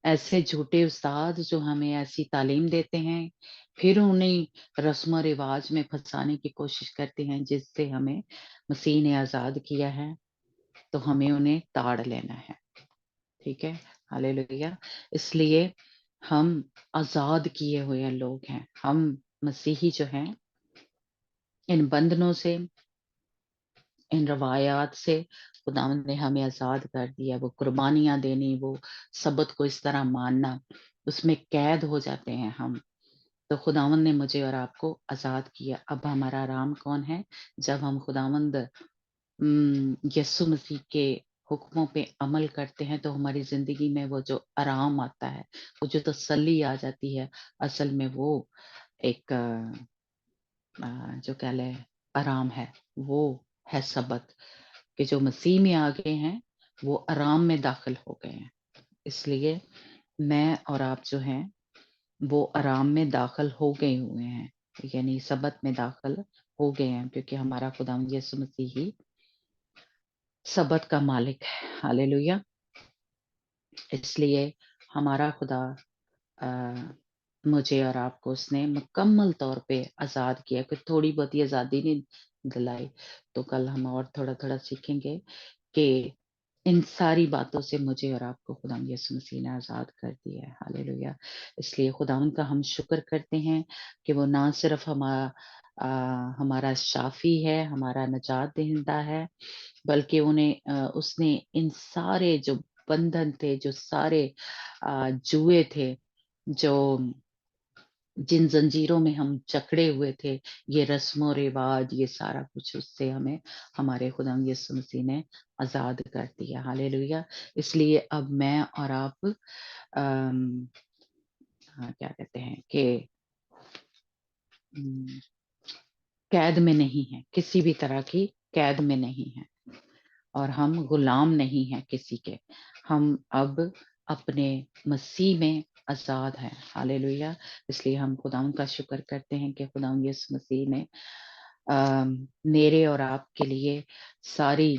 ایسے جھوٹے استاد جو ہمیں ایسی تعلیم دیتے ہیں، پھر انہیں رسم و رواج میں پھنسانے کی کوشش کرتے ہیں جس سے ہمیں مسیح نے آزاد کیا ہے، تو ہمیں انہیں تاڑ لینا ہے، ٹھیک ہے؟ ہاللیلویہ۔ اس لیے ہم آزاد کیے ہوئے لوگ ہیں، ہم مسیحی جو ہیں ان بندھنوں سے، ان روایات سے خداوند نے ہمیں آزاد کر دیا، وہ قربانیاں دینی، وہ سبت کو اس طرح ماننا، اس میں قید ہو جاتے ہیں ہم، تو خداوند نے مجھے اور آپ کو آزاد کیا۔ اب ہمارا آرام کون ہے؟ جب ہم خداوند یسوع مسیح کے حکموں پہ عمل کرتے ہیں تو ہماری زندگی میں وہ جو آرام آتا ہے، وہ جو تسلی آ جاتی ہے، اصل میں وہ ایک جو کہہ لے آرام ہے، وہ ہے سبت، کہ جو مسیح میں آ گئے ہیں وہ آرام میں داخل ہو گئے ہیں۔ اس لیے میں اور آپ جو ہیں وہ آرام میں داخل ہو گئے ہوئے ہیں، یعنی سبت میں داخل ہو گئے ہیں، کیونکہ ہمارا خدا یسوع مسیح ہی سبت کا مالک ہے۔ ہاللیلویہ۔ اس لیے ہمارا خدا مجھے اور آپ کو اس نے مکمل طور پہ آزاد کیا، کہ تھوڑی بہت آزادی نہیں دلائی، تو کل ہم اور تھوڑا تھوڑا سیکھیں گے کہ ان ساری باتوں سے مجھے اور آپ کو خدا یسوع مسیح نے آزاد کر دیا ہے۔ ہاللیلویہ۔ اس لیے خداوند کا ہم شکر کرتے ہیں کہ وہ نہ صرف ہمارا شافی ہے، ہمارا نجات دہندہ ہے، بلکہ اس نے ان سارے جو بندھن تھے، جو سارے جوئے تھے، جو جن زنجیروں میں ہم جکڑے ہوئے تھے، یہ رسم و رواج، یہ سارا کچھ اس سے ہمیں ہمارے خدا یسوع مسیح نے آزاد کر دیا۔ ہاللیلویہ۔ اس لیے اب میں اور آپ کیا کہتے ہیں کہ قید میں نہیں ہیں، کسی بھی طرح کی قید میں نہیں ہیں، اور ہم غلام نہیں ہیں کسی کے، ہم اب اپنے مسیح میں آزاد ہیں۔ ہاللیلویہ۔ اس لیے ہم خداوند کا شکر کرتے ہیں کہ خداوند یسوع مسیح نے میرے اور آپ کے لیے ساری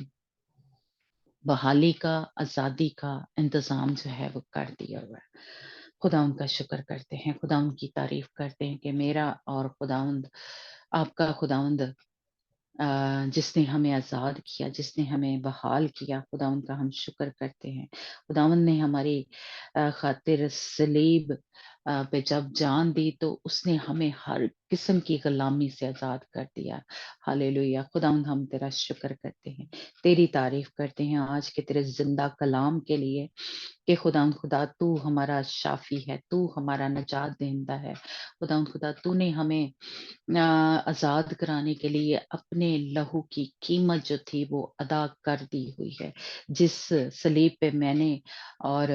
بحالی کا، آزادی کا انتظام جو ہے وہ کر دیا ہوا ہے۔ خداوند کا شکر کرتے ہیں، خداوند کی تعریف کرتے ہیں کہ میرا اور خداوند، آپ کا خداوند جس نے ہمیں آزاد کیا، جس نے ہمیں بحال کیا، خداوند کا ہم شکر کرتے ہیں۔ خداوند نے ہماری خاطر صلیب پہ جب جان دی تو اس نے ہمیں ہر قسم کی غلامی سے آزاد کر دیا۔ ہاللیلویہ۔ خداوند ہم تیرا شکر کرتے ہیں، تیری تعریف کرتے ہیں آج کے تیرے زندہ کلام کے لیے، کہ خداوند خدا تو ہمارا شافی ہے، تو ہمارا نجات دہندہ ہے۔ خداوند خدا تو نے ہمیں آزاد کرانے کے لیے اپنے لہو کی قیمت جو تھی وہ ادا کر دی ہوئی ہے، جس صلیب پہ میں نے اور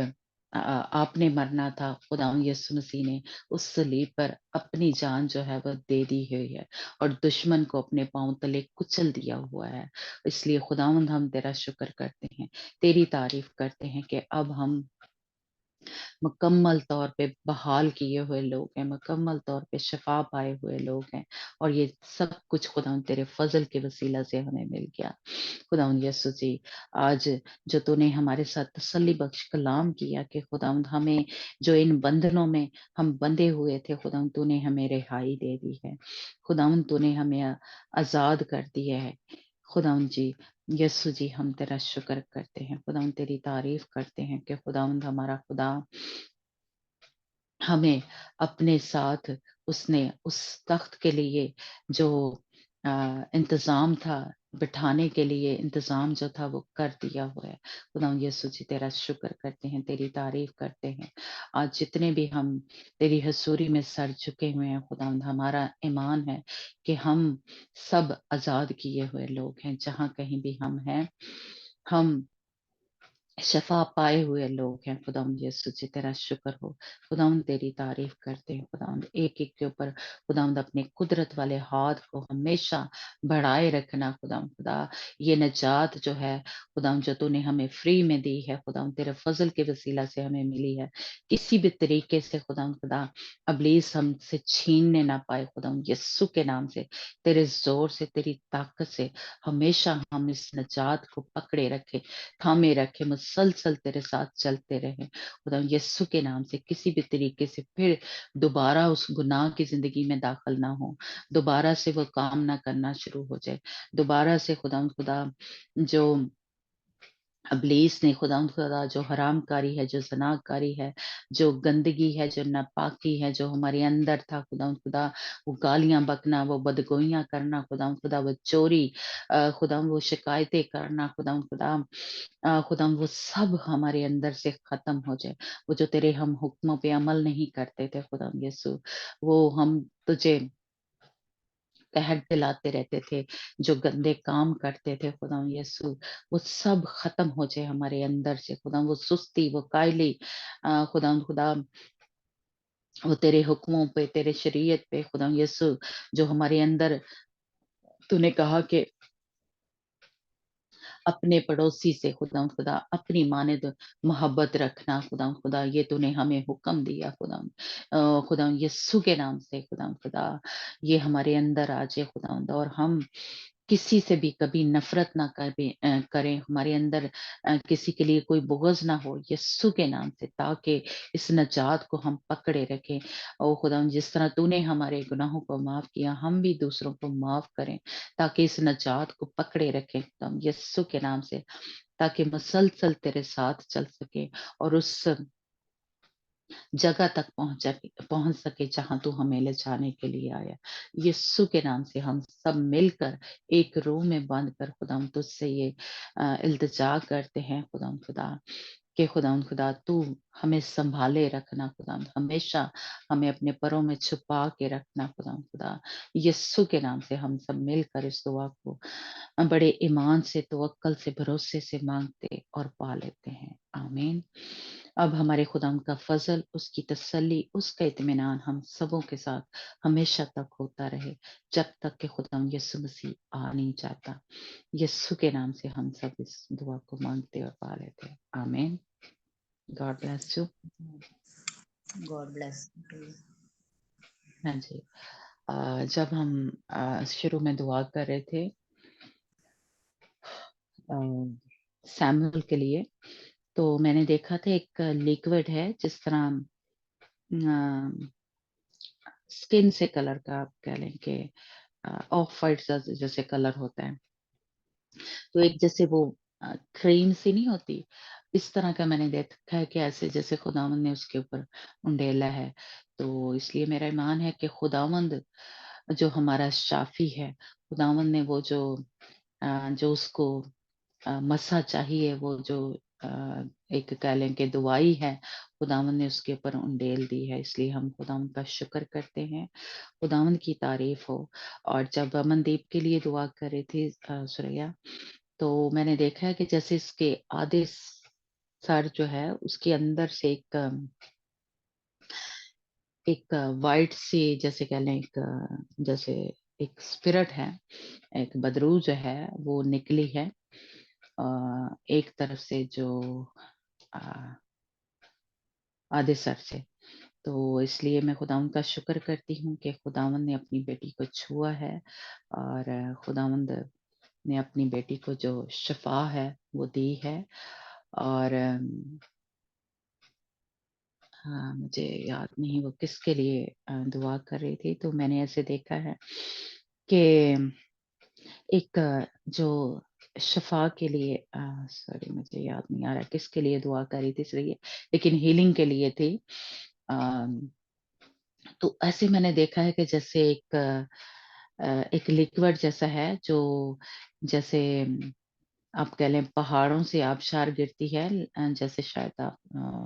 آپ نے مرنا تھا، خدا یسوع مسیح نے اس صلیب پر اپنی جان جو ہے وہ دے دی ہوئی ہے، اور دشمن کو اپنے پاؤں تلے کچل دیا ہوا ہے۔ اس لیے خداوند ہم تیرا شکر کرتے ہیں، تیری تعریف کرتے ہیں کہ اب ہم मुकम्मल तौर पे बहाल किए हुए लोग हैं, मुकम्मल तौर पे शफा पाए हुए लोग हैं, और ये सब कुछ खुदा तेरे फजल के वसीला से हमें मिल गया। खुदा यीशु जी, आज जो तूने हमारे साथ तसल्ली बख्श कलाम किया कि खुदा हमें जो इन बंधनों में हम बंधे हुए थे, खुदा तूने हमें रिहाई दे दी है, खुदा तूने हमें आजाद कर दिया है। खुदा जी, यीशु जी, हम तेरा शुक्र करते हैं, खुदा तेरी तारीफ करते हैं कि खुदा हमारा खुदा हमें अपने साथ उसने उस तख्त के लिए जो इंतजाम था, बिठाने के लिए इंतजाम जो था वो कर दिया हुआ है। खुदा यीशु जी, तेरा शुक्र करते हैं, तेरी तारीफ करते हैं। आज जितने भी हम तेरी हजूरी में सर झुके हुए हैं, खुदा हमारा ईमान है कि हम सब आजाद किए हुए लोग हैं। जहाँ कहीं भी हम हैं, हम शफा पाए हुए लोग हैं। खुदा यीशु जी, तेरा शुक्र हो। खुदा तेरी तारीफ करते हैं। खुदा एक एक के ऊपर खुदा अपने कुदरत वाले हाथ को हमेशा बढ़ाए रखना। खुदा ये नजात जो है खुदा जो तूने हमें फ्री में दी है, खुदा तेरे फजल के वसीला से हमें मिली है, किसी भी तरीके से खुदा अबलीस हमसे छीनने ना पाए। खुदा यीशु के नाम से, तेरे जोर से, तेरी ताकत से हमेशा हम इस नजात को पकड़े रखे, थामे रखे, मुसलसल तेरे साथ चलते रहे। खुदा यीशु के नाम से किसी भी तरीके से फिर दोबारा उस गुनाह की जिंदगी में दाखिल ना हो, दोबारा से वो काम ना करना शुरू हो जाए, दोबारा से खुदा जो अबलीस ने खुदा जो हरामकारी है, जो जनाकारी है, जो गंदगी है, जो नापाकी है, जो हमारे अंदर था, खुदा वो गालियां बकना, वो बदगोइयां करना, खुदा वो चोरी, खुदा वो शिकायतें करना, खुदा वो सब हमारे अंदर से खत्म हो जाए। वो जो तेरे हम हुक्मों पे अमल नहीं करते थे खुदा यीशु, वो हम तुझे कहर दिलाते रहते थे, जो गंदे काम करते थे खुदा यीशु, वो सब खत्म हो जाए हमारे अंदर से। खुदा वो सुस्ती, वो कायली, खुदा वो तेरे हुक्मों पे, तेरे शरीयत पे खुदा यीशु, जो हमारे अंदर तूने कहा कि अपने पड़ोसी से खुदा अपनी माने तो मोहब्बत रखना। खुदा ये तूने हमें हुक्म दिया। खुदा यीशु के नाम से खुदा ये हमारे अंदर आ जाए और हम किसी से भी कभी नफरत ना करें, हमारे अंदर किसी के लिए कोई बुग़्ज़ ना हो यीशु के नाम से, ताकि इस नजात को हम पकड़े रखें। ओ खुदा जिस तरह तूने हमारे गुनाहों को माफ किया, हम भी दूसरों को माफ करें, ताकि इस नजात को पकड़े रखें खुदा यीशु के नाम से, ताकि मुसलसल तेरे साथ चल सके और उस जगह तक पहुंच सके जहां तू हमें ले जाने के लिए आया। यीशु के नाम से हम सब मिलकर एक रूम में बंद कर खुदा तुझसे ये इल्तिजा करते हैं खुदा कि खुदा तू हमें संभाले रखना। खुदा हमेशा हमें अपने परों में छुपा के रखना। खुदा यीशु के नाम से हम सब मिलकर इस दुआ को बड़े ईमान से, तवक्कल से, भरोसे से मांगते और पा लेते हैं। आमीन। अब हमारे खुदा का फजल, उसकी तसल्ली, उसका इत्मीनान हम सबों के साथ हमेशा तक होता रहे, जब तक कि खुदा यीशु मसीह आ नहीं जाता। यीशु के नाम से हम सब इस दुआ को मांगते और पा लेते हैं। आमीन। God bless you. God bless. हाँ जी। जब हम शुरू में दुआ कर रहे थे सैमुअल के लिए, तो मैंने देखा था एक लिक्विड है जिस तरह स्किन से कलर का, आप कह लें कि ऑफ वाइट जैसे कलर होता है, तो एक जैसे वो क्रीम सी नहीं होती, इस तरह का मैंने देखा है कि ऐसे जैसे खुदावंद ने उसके ऊपर उंडेला है। तो इसलिए मेरा ईमान है कि खुदावंद जो हमारा शाफी है, खुदावंद ने वो जो उसको मसा चाहिए, वो जो एक कह लें कि दुआई है, खुदावंद ने उसके ऊपर उंडेल दी है। इसलिए हम खुदावंद का शुक्र करते हैं, खुदावंद की तारीफ हो। और जब अमनदीप के लिए दुआ कर रही थी सुरैया, तो मैंने देखा है कि जैसे इसके आधे सर जो है उसके अंदर से एक वाइट सी, जैसे कह लें जैसे एक स्पिरिट है, एक बदरू जो है वो निकली है। एक तरफ से जो आधे सर से। तो इसलिए मैं खुदावंद का शुक्र करती हूँ कि खुदावंद ने अपनी बेटी को छुआ है, और खुदावंद ने अपनी बेटी को जो शफा है वो दी है। और हाँ, मुझे याद नहीं वो किसके लिए दुआ कर रही थी, तो मैंने ऐसे देखा है कि एक जो शफा के लिए, सॉरी मुझे याद नहीं आ रहा किसके लिए दुआ कर रही थी इसलिए, लेकिन हीलिंग के लिए थी। अम, तो ऐसे मैंने देखा है कि जैसे एक लिक्विड जैसा है जो, जैसे आप कह लें पहाड़ों से आबशार गिरती है, जैसे शायद आप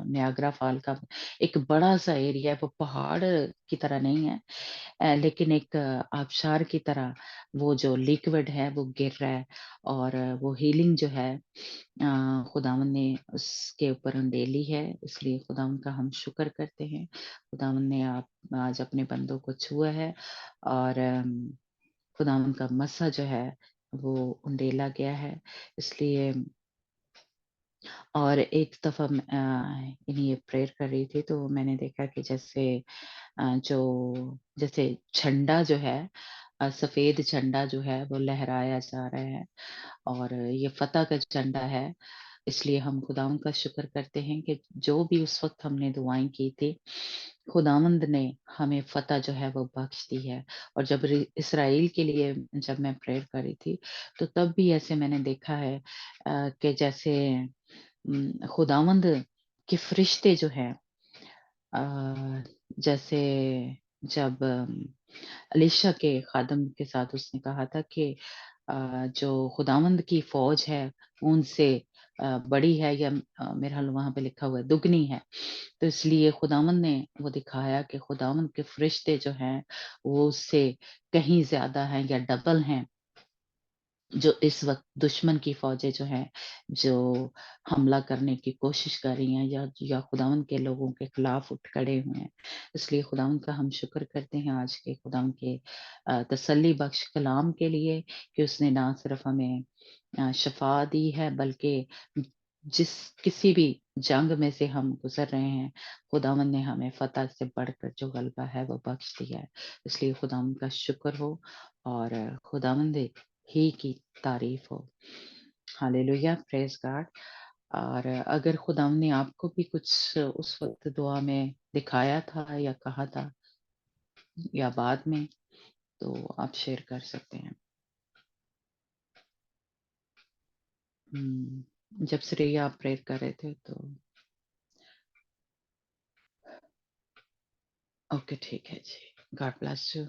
नियाग्रा फॉल का एक बड़ा सा एरिया है, वो पहाड़ की तरह नहीं है, लेकिन एक आबशार की तरह वो जो लिक्विड है वो गिर रहा है, और वो हीलिंग जो है खुदावन ने उसके ऊपर उंडेली है। इसलिए खुदावन का हम शुक्र करते हैं। खुदावन ने आप आज अपने बंदों को छुआ है, और खुदावन का मसा जो है वो उंडेला गया है। इसलिए, और एक दफा इन्हीं प्रेयर कर रही थी तो मैंने देखा कि जैसे जो जैसे झंडा जो है, सफेद झंडा जो है वो लहराया जा रहा है, और ये फतह का झंडा है। इसलिए हम खुदावंद का शुक्र करते हैं कि जो भी उस वक्त हमने दुआएं की थी, खुदावंद ने हमें फतह जो है वो बख्श दी है। और जब इसराइल के लिए जब मैं प्रेयर कर रही थी, तो तब भी ऐसे मैंने देखा है कि जैसे खुदावंद के फरिश्ते जो है, जैसे जब अलीशा के खादम के साथ उसने कहा था कि जो खुदावंद की फौज है वो उनसे बड़ी है, या मेरे हाल वहां पे लिखा हुआ है दुगनी है। तो इसलिए खुदावंद ने वो दिखाया कि खुदावंद के फरिश्ते जो हैं वो उससे कहीं ज्यादा हैं या डबल हैं, जो इस वक्त दुश्मन की फौजें जो हैं, जो हमला करने की कोशिश कर रही हैं, या खुदावंद के लोगों के खिलाफ उठ खड़े हुए हैं। इसलिए खुदावंद का हम शुक्र करते हैं आज के खुदावंद के तसल्ली बख्श कलाम के लिए, कि उसने ना सिर्फ हमें शफा दी है, बल्कि जिस किसी भी जंग में से हम गुजर रहे हैं, खुदावंद ने हमें फतह से बढ़कर जो गलबा है वो बख्श दिया है। इसलिए खुदावंद का शुक्र हो, और खुदावंद ही की तारीफ हो। Hallelujah, praise God. और अगर खुदावंद ने आपको भी कुछ उस वक्त दुआ में दिखाया था या कहा था या बाद में, तो आप शेयर कर सकते हैं। जब श्रेया आप प्रेयर कर रहे थे तो ओके, ठीक है जी। God bless you.